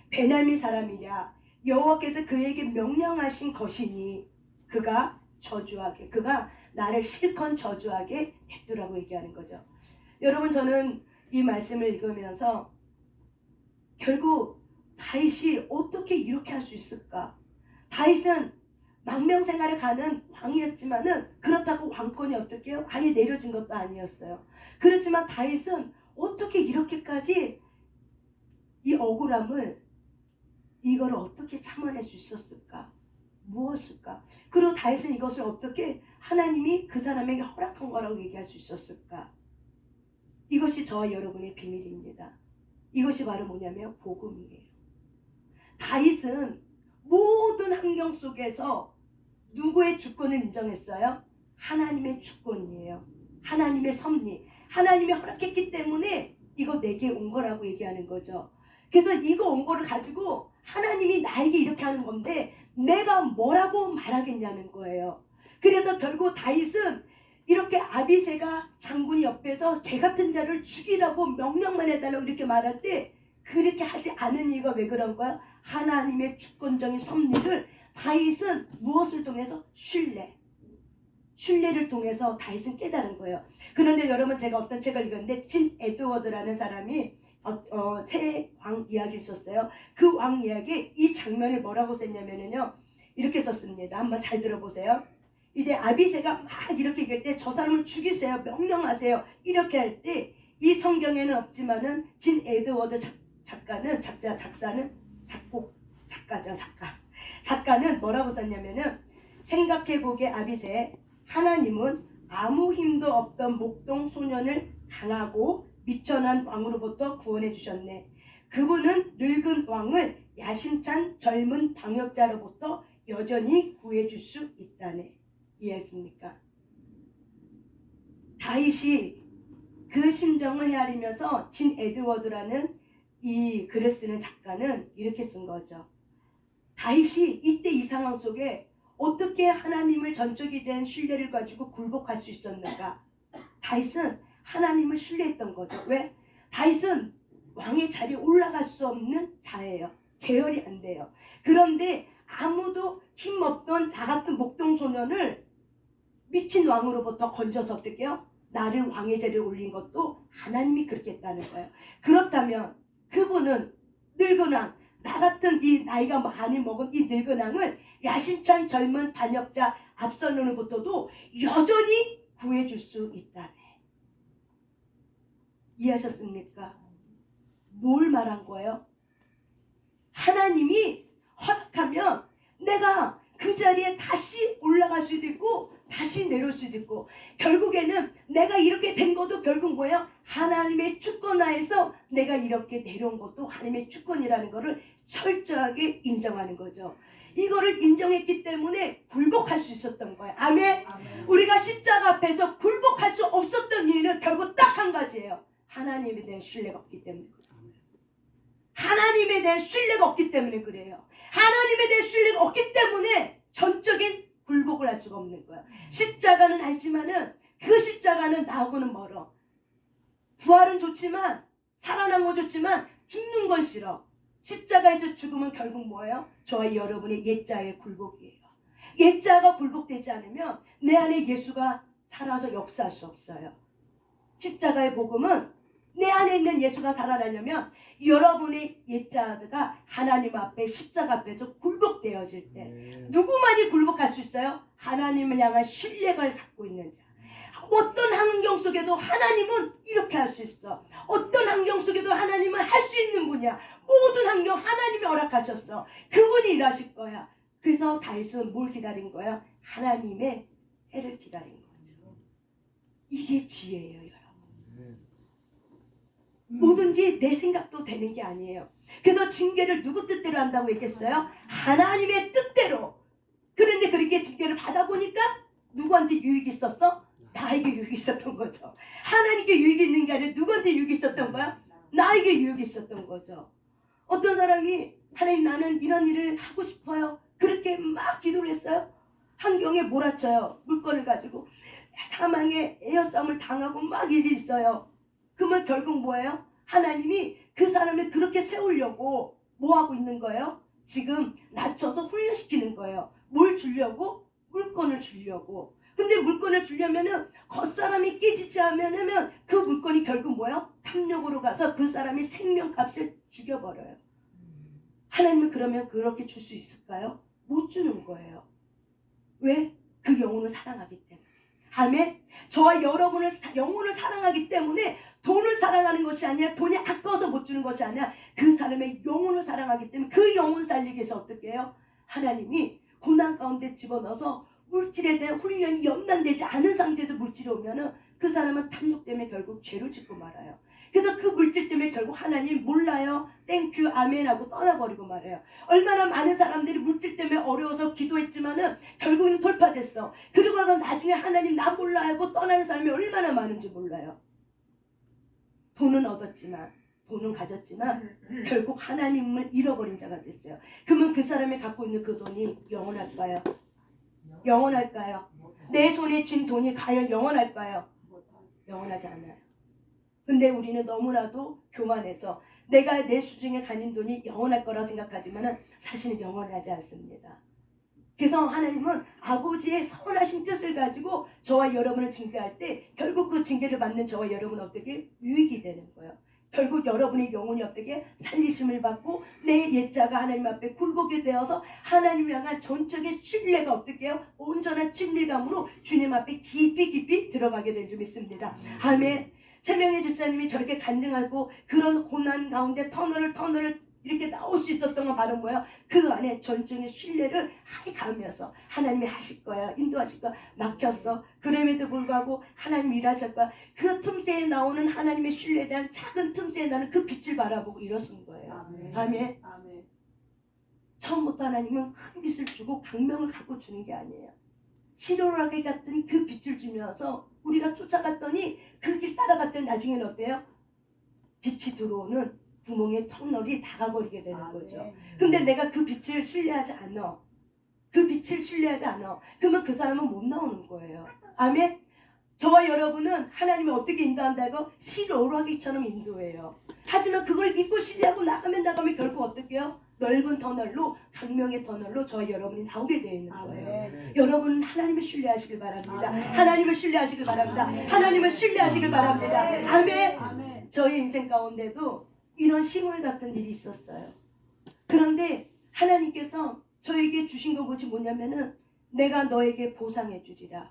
베냐민 사람이랴 여호와께서 그에게 명령하신 것이니 그가 저주하게 그가 나를 실컷 저주하게 냅두라고 얘기하는 거죠. 여러분 저는 이 말씀을 읽으면서 결국 다윗이 어떻게 이렇게 할 수 있을까? 다윗은 망명 생활을 가는 왕이었지만은 그렇다고 왕권이 어떻게 해요? 아예 내려진 것도 아니었어요. 그렇지만 다윗은 어떻게 이렇게까지 이 억울함을 이걸 어떻게 참아낼 수 있었을까? 무엇일까? 그리고 다윗은 이것을 어떻게 하나님이 그 사람에게 허락한 거라고 얘기할 수 있었을까? 이것이 저와 여러분의 비밀입니다. 이것이 바로 뭐냐면 복음이에요. 다윗은 모든 환경 속에서 누구의 주권을 인정했어요? 하나님의 주권이에요. 하나님의 섭리. 하나님이 허락했기 때문에 이거 내게 온 거라고 얘기하는 거죠. 그래서 이거 온 거를 가지고 하나님이 나에게 이렇게 하는 건데 내가 뭐라고 말하겠냐는 거예요. 그래서 결국 다윗은 이렇게 아비새가 장군이 옆에서 개 같은 자를 죽이라고 명령만 해달라고 이렇게 말할 때 그렇게 하지 않은 이유가 왜 그런 거야? 하나님의 주권적인 섭리를 다윗은 무엇을 통해서? 신뢰를 통해서 다윗은 깨달은 거예요. 그런데 여러분 제가 어떤 책을 읽었는데 진 에드워드라는 사람이 새 왕 이야기를 썼어요. 그 왕 이야기 이 장면을 뭐라고 썼냐면요 이렇게 썼습니다. 한번 잘 들어보세요. 이제 아비새가 막 이렇게 얘기할 때 저 사람을 죽이세요 명령하세요 이렇게 할 때 이 성경에는 없지만은 진 에드워드 작가는 뭐라고 썼냐면은 생각해보게 아비새 하나님은 아무 힘도 없던 목동 소년을 강하고 미천한 왕으로부터 구원해 주셨네. 그분은 늙은 왕을 야심찬 젊은 방역자로부터 여전히 구해줄 수 있다네. 이해했습니까? 다윗이 그 심정을 헤아리면서 진 에드워드라는 이 글을 쓰는 작가는 이렇게 쓴 거죠. 다윗이 이때 이 상황 속에 어떻게 하나님을 전적이 된 신뢰를 가지고 굴복할 수 있었는가? 다윗은 하나님을 신뢰했던 거죠. 왜? 다윗은 왕의 자리에 올라갈 수 없는 자예요. 계열이 안 돼요. 그런데 아무도 힘없던 나 같은 목동 소년을 미친 왕으로부터 건져서 어떻게 해요? 나를 왕의 자리에 올린 것도 하나님이 그렇게 했다는 거예요. 그렇다면 그분은 늙은 왕, 나 같은 이 나이가 많이 먹은 이 늙은 왕을 야심찬 젊은 반역자 압살롬으로부터도 여전히 구해줄 수 있다네. 이해하셨습니까? 뭘 말한 거예요? 하나님이 허락하면 내가 그 자리에 다시 올라갈 수도 있고 다시 내려올 수도 있고 결국에는 내가 이렇게 된 것도 결국 뭐예요? 하나님의 주권 하에서 내가 이렇게 내려온 것도 하나님의 주권이라는 것을 철저하게 인정하는 거죠. 이거를 인정했기 때문에 굴복할 수 있었던 거예요. 아멘? 아멘. 우리가 십자가 앞에서 굴복할 수 없었던 이유는 결국 딱 한 가지예요. 하나님에 대한 신뢰가 없기 때문에 그래요. 하나님에 대한 신뢰가 없기 때문에 그래요. 하나님에 대한 신뢰가 없기 때문에 전적인 굴복을 할 수가 없는 거야. 십자가는 알지만은 그 십자가는 나하고는 멀어. 부활은 좋지만 살아난 건 좋지만 죽는 건 싫어. 십자가에서 죽으면 결국 뭐예요? 저와 여러분의 옛자의 굴복이에요. 옛자가 굴복되지 않으면 내 안에 예수가 살아서 역사할 수 없어요. 십자가의 복음은 내 안에 있는 예수가 살아나려면 여러분의 옛자가 하나님 앞에 십자가 앞에서 굴복되어질 때 누구만이 굴복할 수 있어요? 하나님을 향한 신뢰를 갖고 있는 자. 어떤 환경 속에도 하나님은 이렇게 할 수 있어. 어떤 환경 속에도 하나님은 할 수 있는 분이야. 모든 환경 하나님이 허락하셨어. 그분이 일하실 거야. 그래서 다윗은 뭘 기다린 거야? 하나님의 때를 기다린 거죠. 이게 지혜예요, 여러분. 뭐든지 내 생각도 되는 게 아니에요. 그래서 징계를 누구 뜻대로 한다고 얘기했어요? 하나님의 뜻대로. 그런데 그렇게 징계를 받아보니까 누구한테 유익이 있었어? 나에게 유익이 있었던 거죠. 하나님께 유익이 있는 게 아니라 누구한테 유익이 있었던 거야? 나에게 유익이 있었던 거죠. 어떤 사람이 하나님 나는 이런 일을 하고 싶어요. 그렇게 막 기도를 했어요. 환경에 몰아쳐요. 물건을 가지고 사망의 에어싸움을 당하고 막 일이 있어요. 그러면 결국 뭐예요? 하나님이 그 사람을 그렇게 세우려고 뭐 하고 있는 거예요? 지금 낮춰서 훈련시키는 거예요. 뭘 주려고? 물건을 주려고. 근데 물건을 주려면은 겉사람이 깨지지 않으면 그 물건이 결국 뭐예요? 탐욕으로 가서 그 사람이 생명값을 죽여버려요. 하나님은 그러면 그렇게 줄 수 있을까요? 못 주는 거예요. 왜? 그 영혼을 사랑하기 때문에. 아멘. 저와 여러분을 영혼을 사랑하기 때문에 돈을 사랑하는 것이 아니라 돈이 아까워서 못 주는 것이 아니라 그 사람의 영혼을 사랑하기 때문에 그 영혼을 살리기 위해서 어떻게 해요? 하나님이 고난 가운데 집어넣어서 물질에 대한 훈련이 연단되지 않은 상태에서 물질이 오면은 그 사람은 탐욕 때문에 결국 죄를 짓고 말아요. 그래서 그 물질 때문에 결국 하나님 몰라요. 땡큐 아멘 하고 떠나버리고 말해요. 얼마나 많은 사람들이 물질 때문에 어려워서 기도했지만은 결국은 돌파됐어. 그러고 나서 나중에 하나님 나 몰라 하고 떠나는 사람이 얼마나 많은지 몰라요. 돈은 얻었지만 돈은 가졌지만 결국 하나님을 잃어버린 자가 됐어요. 그러면 그 사람이 갖고 있는 그 돈이 영원할까요? 영원할까요? 내 손에 쥔 돈이 과연 영원할까요? 영원하지 않아요. 근데 우리는 너무나도 교만해서 내가 내 수중에 가진 돈이 영원할 거라고 생각하지만 사실은 영원하지 않습니다. 그래서 하나님은 아버지의 선하신 뜻을 가지고 저와 여러분을 징계할 때 결국 그 징계를 받는 저와 여러분은 어떻게 유익이 되는 거예요. 결국 여러분의 영혼이 어떻게 살리심을 받고 내 옛자가 하나님 앞에 굴복이 되어서 하나님 향한 전적인 신뢰가 어떻게 해요? 온전한 친밀감으로 주님 앞에 깊이 들어가게 될 줄 믿습니다. 아멘. 세명의 집사님이 저렇게 간증하고 그런 고난 가운데 터널을 이렇게 나올 수 있었던 건 바로 뭐예요? 그 안에 전적인 신뢰를 가하면서 하나님이 하실 거야, 인도하실 거야. 막혔어. 그럼에도 불구하고 하나님 일하실 거야. 그 틈새에 나오는 하나님의 신뢰에 대한 작은 틈새에 나는 그 빛을 바라보고 일어선 거예요. 아멘. 아멘. 처음부터 하나님은 큰 빛을 주고 광명을 갖고 주는 게 아니에요. 시로라기 같은 그 빛을 주면서 우리가 쫓아갔더니 그 길 따라갔더니 나중에는 어때요? 빛이 들어오는 구멍의 터널이 나가버리게 되는 거죠. 근데 내가 그 빛을 신뢰하지 않아. 그 빛을 신뢰하지 않아. 그러면 그 사람은 못 나오는 거예요. 아멘? 저와 여러분은 하나님이 어떻게 인도한다고? 시로라기처럼 인도해요. 하지만 그걸 믿고 신뢰하고 나가면 결국 어떻게 해요? 넓은 터널로, 광명의 터널로 저와 여러분이 나오게 되어 있는 거예요. 여러분은 하나님을 신뢰하시길 바랍니다. 하나님을 신뢰하시길 바랍니다. 하나님을 신뢰하시길 바랍니다. 아멘. 저희 인생 가운데도 이런 시물 같은 일이 있었어요. 그런데 하나님께서 저에게 주신 것이 뭐냐면은 내가 너에게 보상해 주리라.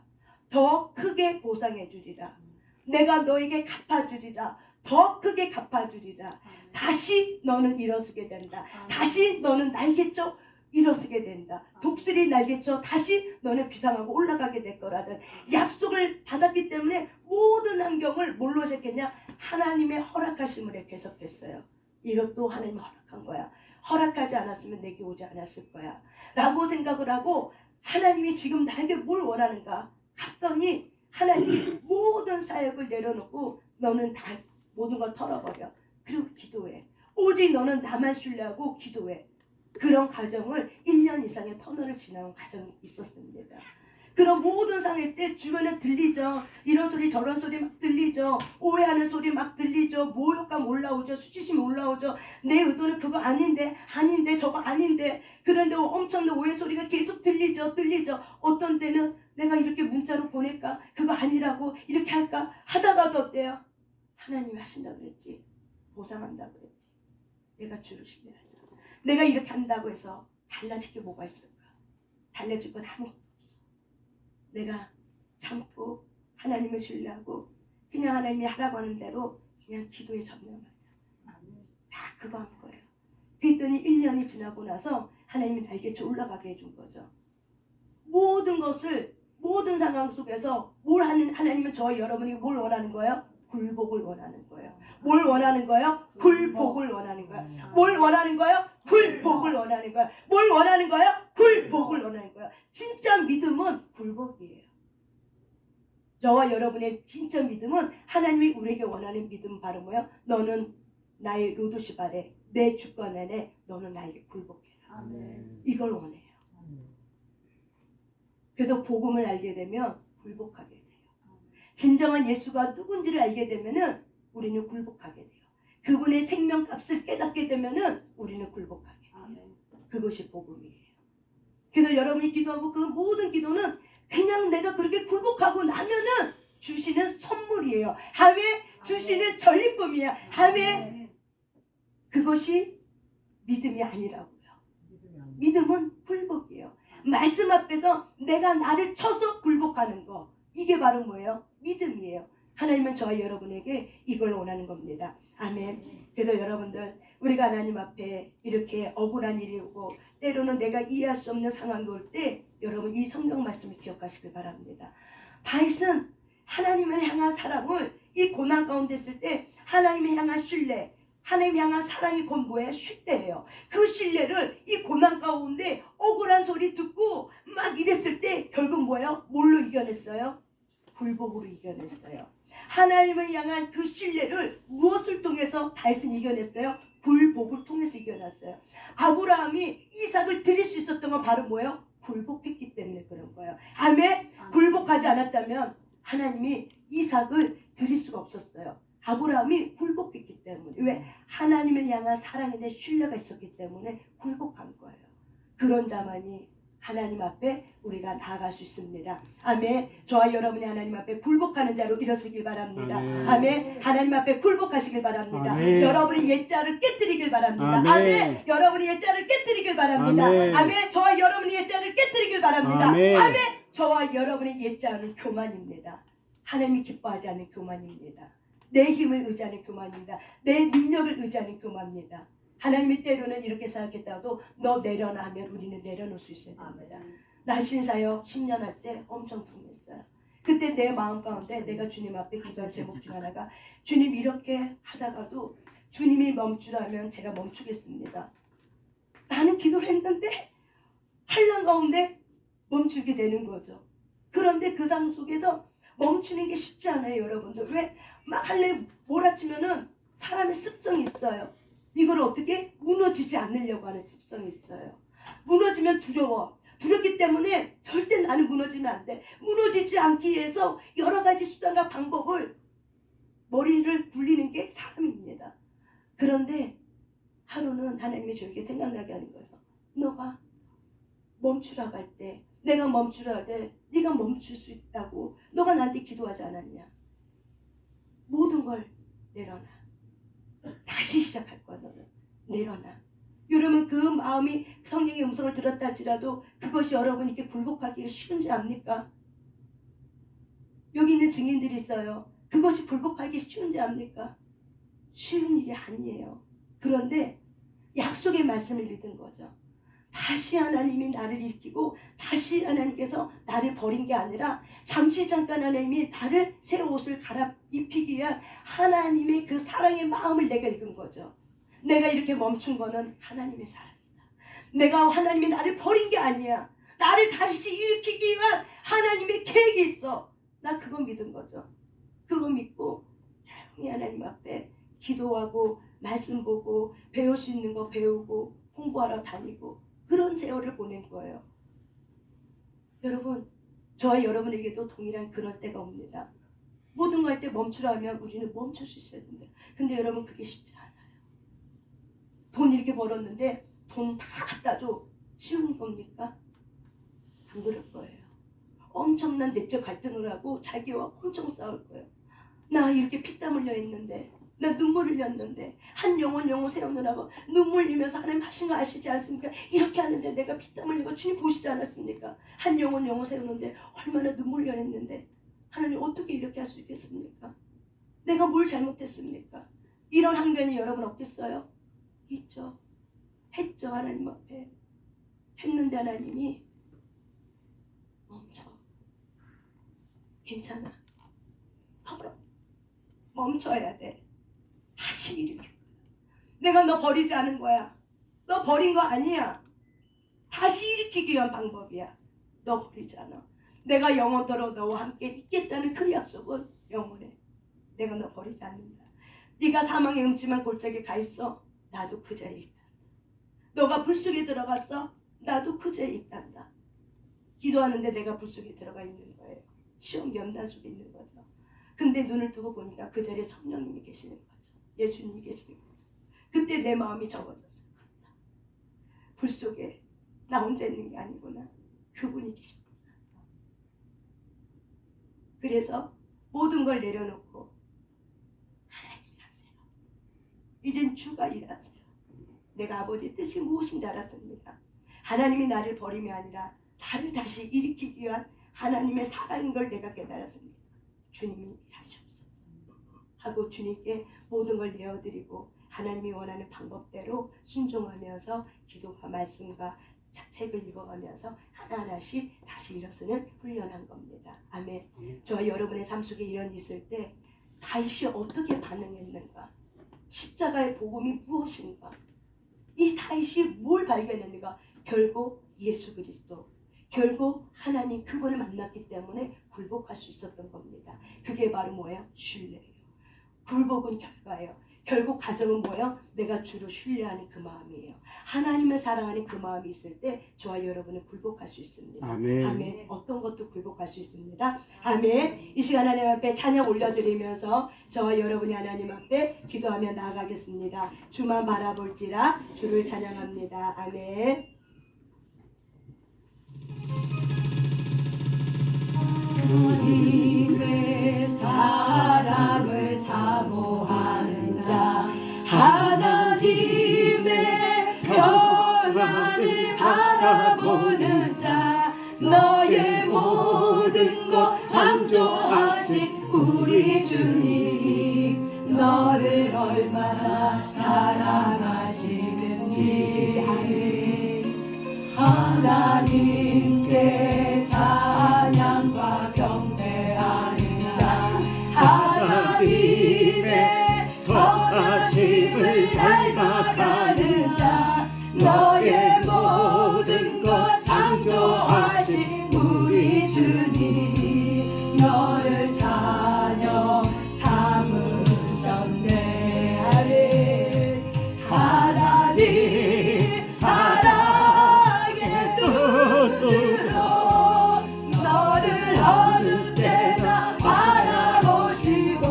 더 크게 보상해 주리라. 내가 너에게 갚아주리라. 더 크게 갚아주리라. 다시 너는 일어서게 된다. 다시 너는 날개쳐 일어서게 된다. 독수리 날개쳐 다시 너는 비상하고 올라가게 될 거라는 약속을 받았기 때문에 모든 환경을 뭘로 했겠냐? 하나님의 허락하심을 계속했어요. 이것도 하나님이 허락한 거야. 허락하지 않았으면 내게 오지 않았을 거야 라고 생각을 하고 하나님이 지금 나에게 뭘 원하는가 갔더니 하나님이 모든 사역을 내려놓고 너는 다 모든 걸 털어버려. 그리고 기도해. 오직 너는 나만 신뢰하고 기도해. 그런 과정을 1년 이상의 터널을 지나온 과정이 있었습니다. 그런 모든 상황일 때 주변에 들리죠. 이런 소리 저런 소리 막 들리죠. 오해하는 소리 막 들리죠. 모욕감 올라오죠. 수치심 올라오죠. 내 의도는 그거 아닌데 저거 아닌데. 그런데 엄청난 오해 소리가 계속 들리죠. 어떤 때는 내가 이렇게 문자로 보낼까? 그거 아니라고 이렇게 할까? 하다가도 어때요? 하나님이 하신다고 그랬지. 보상한다고 그랬지. 내가 주를 신뢰하자. 내가 이렇게 한다고 해서 달라질 게 뭐가 있을까? 달라질 건 아무것도 없어. 내가 참고 하나님을 신뢰하고 그냥 하나님이 하라고 하는 대로 그냥 기도에 전념하자. 다 그거 한 거예요. 그랬더니 1년이 지나고 나서 하나님이 날개쳐 올라가게 해준 거죠. 모든 것을 모든 상황 속에서 뭘 하는 하나님은 저와 여러분이 뭘 원하는 거예요? 굴복을 원하는 거예요. 뭘 원하는 거예요? 굴복을 원하는 거예요. 뭘 원하는 거예요? 굴복을 원하는 거예요. 뭘 원하는 거예요? 굴복을 원하는 거예요. 진짜 믿음은 굴복이에요. 저와 여러분의 진짜 믿음은 하나님이 우리에게 원하는 믿음 바로 뭐예요? 너는 나의 로드십 아래 내 주권 안에 너는 나에게 굴복해라. 아멘. 이걸 원해요. 그래도 복음을 알게 되면 굴복하게 돼요. 진정한 예수가 누군지를 알게 되면은 우리는 굴복하게 돼요. 그분의 생명값을 깨닫게 되면은 우리는 굴복하게 돼요. 그것이 복음이에요. 그래서 여러분이 기도하고 그 모든 기도는 그냥 내가 그렇게 굴복하고 나면은 주시는 선물이에요. 아멘. 주시는 전리품이에요. 아멘. 그것이 믿음이 아니라고요. 믿음은 굴복이에요. 말씀 앞에서 내가 나를 쳐서 굴복하는 거, 이게 바로 뭐예요? 믿음이에요. 하나님은 저와 여러분에게 이걸 원하는 겁니다. 아멘. 그래서 여러분들 우리가 하나님 앞에 이렇게 억울한 일이 오고 때로는 내가 이해할 수 없는 상황이 올 때 여러분 이 성경 말씀을 기억하시길 바랍니다. 다윗은 하나님을 향한 사랑을 이 고난 가운데 있을 때 하나님을 향한 신뢰, 하나님 향한 사랑이 곧 뭐예요? 신뢰예요. 그 신뢰를 이 고난 가운데 억울한 소리 듣고 막 이랬을 때 결국 뭐예요? 뭘로 이겨냈어요? 굴복으로 이겨냈어요. 하나님을 향한 그 신뢰를 무엇을 통해서 다윗은 이겨냈어요? 굴복을 통해서 이겨냈어요. 아브라함이 이삭을 드릴 수 있었던 건 바로 뭐예요? 굴복했기 때문에 그런 거예요. 아멘. 굴복하지 않았다면 하나님이 이삭을 드릴 수가 없었어요. 아브라함이 굴복했기 때문에. 왜? 하나님을 향한 사랑에 대한 신뢰가 있었기 때문에 굴복한 거예요. 그런 자만이 하나님 앞에 우리가 나아갈 수 있습니다. 아멘. 저와 여러분이 하나님 앞에 굴복하는 자로 일어서길 바랍니다. 아멘. 아멘. 하나님 앞에 굴복하시길 바랍니다. 아멘. 여러분이 옛자를 깨뜨리길 바랍니다. 아멘. 아멘. 여러분이 옛자를 깨뜨리길 바랍니다. 아멘. 아멘. 저와 여러분이 옛자를 깨뜨리길 바랍니다. 아멘. 아멘. 저와 여러분의 옛자는 교만입니다. 하나님이 기뻐하지 않는 교만입니다. 내 힘을 의지하는 교만입니다. 내 능력을 의지하는 교만입니다. 하나님이 때로는 이렇게 생각했다고 너 내려놔 하면 우리는 내려놓을 수 있어야 됩니다. 나 신사역 10년 할 때 엄청 동했어요. 그때 내 마음 가운데 내가 주님 앞에 기도한 제목 중 하나가 주님 이렇게 하다가도 주님이 멈추라면 제가 멈추겠습니다. 나는 기도를 했는데 환난 가운데 멈추게 되는 거죠. 그런데 그 상황 속에서 멈추는 게 쉽지 않아요, 여러분들. 왜? 막 할래 몰아치면은 사람의 습성이 있어요. 이걸 어떻게 무너지지 않으려고 하는 습성이 있어요. 무너지면 두려워. 두렵기 때문에 절대 나는 무너지면 안 돼. 무너지지 않기 위해서 여러 가지 수단과 방법을 머리를 굴리는 게 사람입니다. 그런데 하루는 하나님이 저에게 생각나게 하는 거예요. 너가 멈추라고 할 때, 내가 멈추라 할 때 네가 멈출 수 있다고 너가 나한테 기도하지 않았냐. 모든 걸 내려놔. 다시 시작할 거야. 너는 내려놔. 여러분 그 마음이 성령의 음성을 들었다 할지라도 그것이 여러분에게 굴복하기가 쉬운지 압니까? 여기 있는 증인들이 있어요. 그것이 굴복하기 쉬운지 압니까? 쉬운 일이 아니에요. 그런데 약속의 말씀을 믿은 거죠. 다시 하나님이 나를 일으키고 다시 하나님께서 나를 버린 게 아니라 잠시 잠깐 하나님이 나를 새 옷을 갈아입히기 위한 하나님의 그 사랑의 마음을 내가 읽은 거죠. 내가 이렇게 멈춘 거는 하나님의 사랑이다. 내가 하나님이 나를 버린 게 아니야. 나를 다시 일으키기 위한 하나님의 계획이 있어. 나 그거 믿은 거죠. 그거 믿고 조용히 하나님 앞에 기도하고 말씀 보고 배울 수 있는 거 배우고 공부하러 다니고 그런 세월을 보낸 거예요. 여러분, 저와 여러분에게도 동일한 그런 때가 옵니다. 모든 거 할 때 멈추라 하면 우리는 멈출 수 있어야 된다. 근데 여러분 그게 쉽지 않아요. 돈 이렇게 벌었는데 돈 다 갖다 줘. 쉬운 겁니까? 안 그럴 거예요. 엄청난 내적 갈등을 하고 자기와 엄청 싸울 거예요. 나 이렇게 피땀 흘려 했는데, 나 눈물 흘렸는데, 한 영혼 세우느라고 눈물 흘리면서 하나님 하신 거 아시지 않습니까? 이렇게 하는데 내가 피땀 흘리고 주님 보시지 않았습니까? 한 영혼 세우는데 얼마나 눈물 흘렸는데 하나님 어떻게 이렇게 할 수 있겠습니까? 내가 뭘 잘못했습니까? 이런 항변이 여러분 없겠어요? 있죠. 했죠. 하나님 앞에 했는데 하나님이 멈춰. 괜찮아. 털어. 멈춰야 돼. 다시 일으켜. 내가 너 버리지 않은 거야. 너 버린 거 아니야. 다시 일으키기 위한 방법이야. 너 버리지 않아. 내가 영원토록 너와 함께 있겠다는 그 약속은 영원해. 내가 너 버리지 않는다. 네가 사망의 음침한 골짜기에 가 있어. 나도 그 자리에 있단다. 너가 불 속에 들어갔어. 나도 그 자리에 있단다. 기도하는데 내가 불 속에 들어가 있는 거예요. 시험 연단 속에 있는 거죠. 근데 눈을 뜨고 보니까 그 자리에 성령님이 계시는 거죠. 예수님이 계시는 거죠. 그때 내 마음이 접어졌어요. 그렇다. 불 속에 나 혼자 있는 게 아니구나. 그분이 계시구나. 그래서 모든 걸 내려놓고 하나님이 하세요. 이젠 주가 일하세요. 내가 아버지의 뜻이 무엇인지 알았습니다. 하나님이 나를 버림이 아니라 나를 다시 일으키기 위한 하나님의 사랑인 걸 내가 깨달았습니다. 주님이 일하시옵소서 하고 주님께 모든 걸 내어드리고 하나님이 원하는 방법대로 순종하면서 기도와 말씀과 책을 읽어가면서 하나하나씩 다시 일어서는 훈련한 겁니다. 아멘. 저와 여러분의 삶 속에 이런 일이 있을 때 다윗이 어떻게 반응했는가? 십자가의 복음이 무엇인가? 이 다윗이 뭘 발견했는가? 결국 예수 그리스도, 결국 하나님 그분을 만났기 때문에 굴복할 수 있었던 겁니다. 그게 바로 뭐예요? 신뢰예요. 굴복은 결과예요. 결국 가정은 뭐예요? 내가 주로 신뢰하는 그 마음이에요. 하나님을 사랑하는 그 마음이 있을 때 저와 여러분은 굴복할 수 있습니다. 아멘. 아멘. 어떤 것도 굴복할 수 있습니다. 아멘. 이 시간 하나님 앞에 찬양 올려드리면서 저와 여러분이 하나님 앞에 기도하며 나아가겠습니다. 주만 바라볼지라 주를 찬양합니다. 아멘. 하나님의 사랑을 사모하는 자, 하나님의 평안을 바라보는 자, 너의 모든 것 창조하신 우리 주님이 너를 얼마나 사랑하시는지. 하나님께 찬양과 경배하는 자, 하나님의 선하심을 닮아가는 자, 너의 모든 것 창조하신 우리 주님이 너를 자녀 삼으셨네. 하나님 사랑의 눈으로 너를 어느 때나 바라보시고,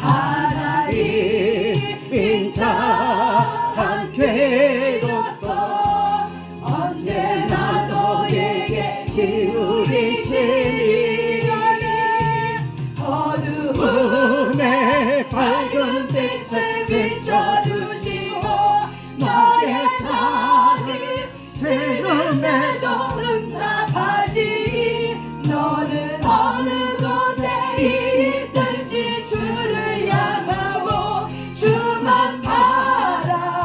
하나님 빈자한 죄로서 언제나 너에게 기울이시니, 어두움에 밝은 빛을 비춰주시고 너의 작은 슬픔에도 응답하시니, 너는 어느 곳에 있든지 주를 향하고 주만 바라볼지라.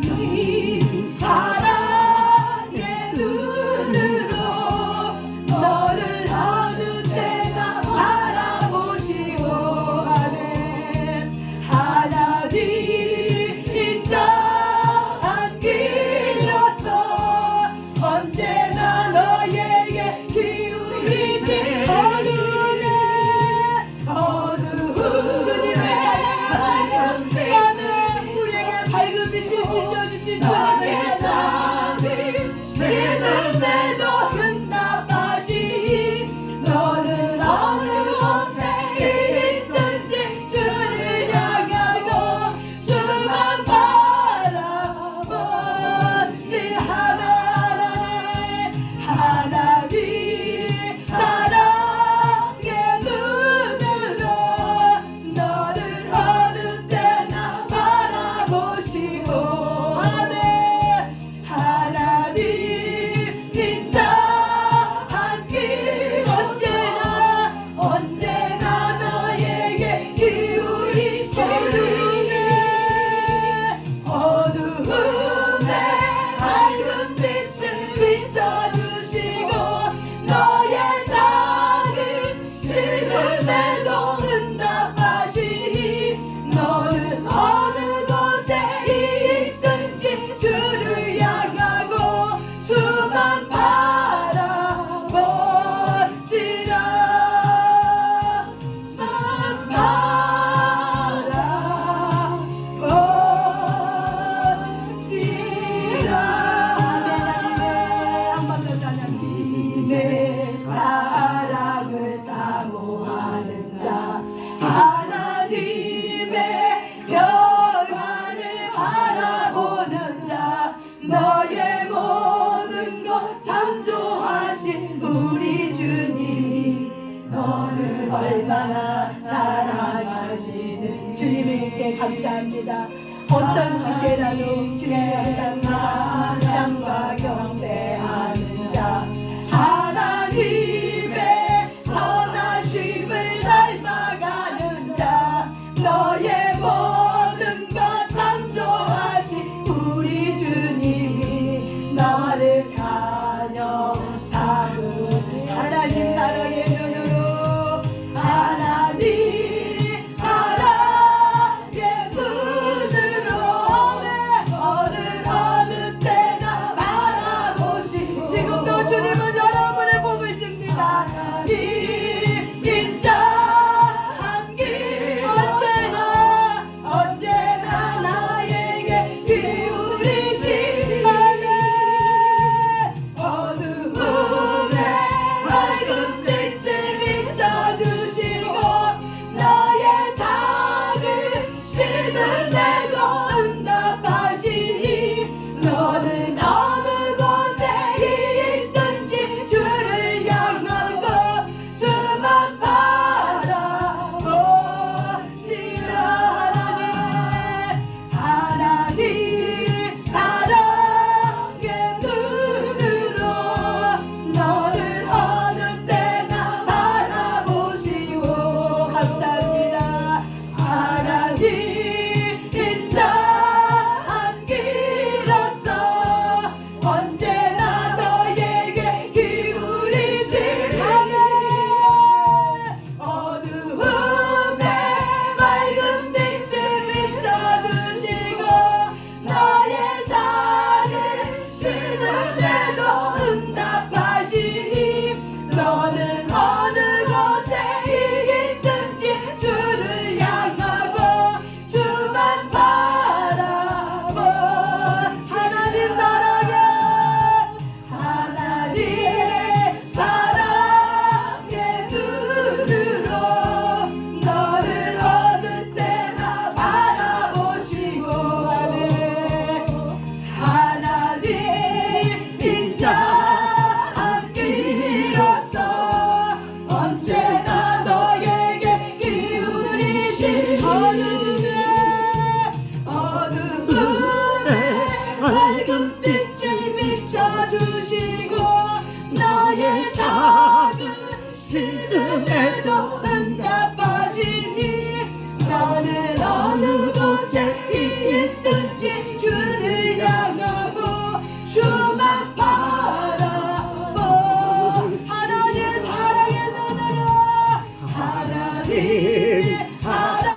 하나님 사랑의 눈으로 너를 어느 때나 바라보시고, 사랑을 사모하는 자 하나님의 평안을 바라보는 자 너의 모든 것 창조하신 우리 주님이 너를 얼마나 사랑하시는지 주님께 감사합니다. 어떤 시대라도 주님의 항상 사랑과 경배하는 자 하나님의 선하심을 닮아가는 자 너의 모든 것 창조하신 우리 주님이 너를 자녀 삼으 하나님 사랑의 눈으로 하나님 사랑의 눈으로 너를 어느 때나 바라보시 지금도 주님은 여러분을 보고 있습니다. 하나님 자 한길 언제나 나에게 기울이시네 어두움에 밝은 빛을 비춰주시고 너의 작은 시든에도 응답하시니 너는 어느 곳에 있든지 주를 향하고 주만 바라보시라 하나님 사랑의 눈으로 너를 어느 때나 바라보시고 감사합니다. 하나님 인자한 길로서 언제나 너에게 기울이실 하늘 어두움에 맑은 빛을 비춰주시고 너의 작은 시든에도 응답하시니 너는 어느 곳에 있든지 주를 향하고 주만 바라보 하나님 사랑해 하나님 사랑의 눈으로 너를 어느 때나 바라보시고 하나님 인자한 길로서 언제나 너에게 기울이실 어둠에 밝은 빛을 비춰주시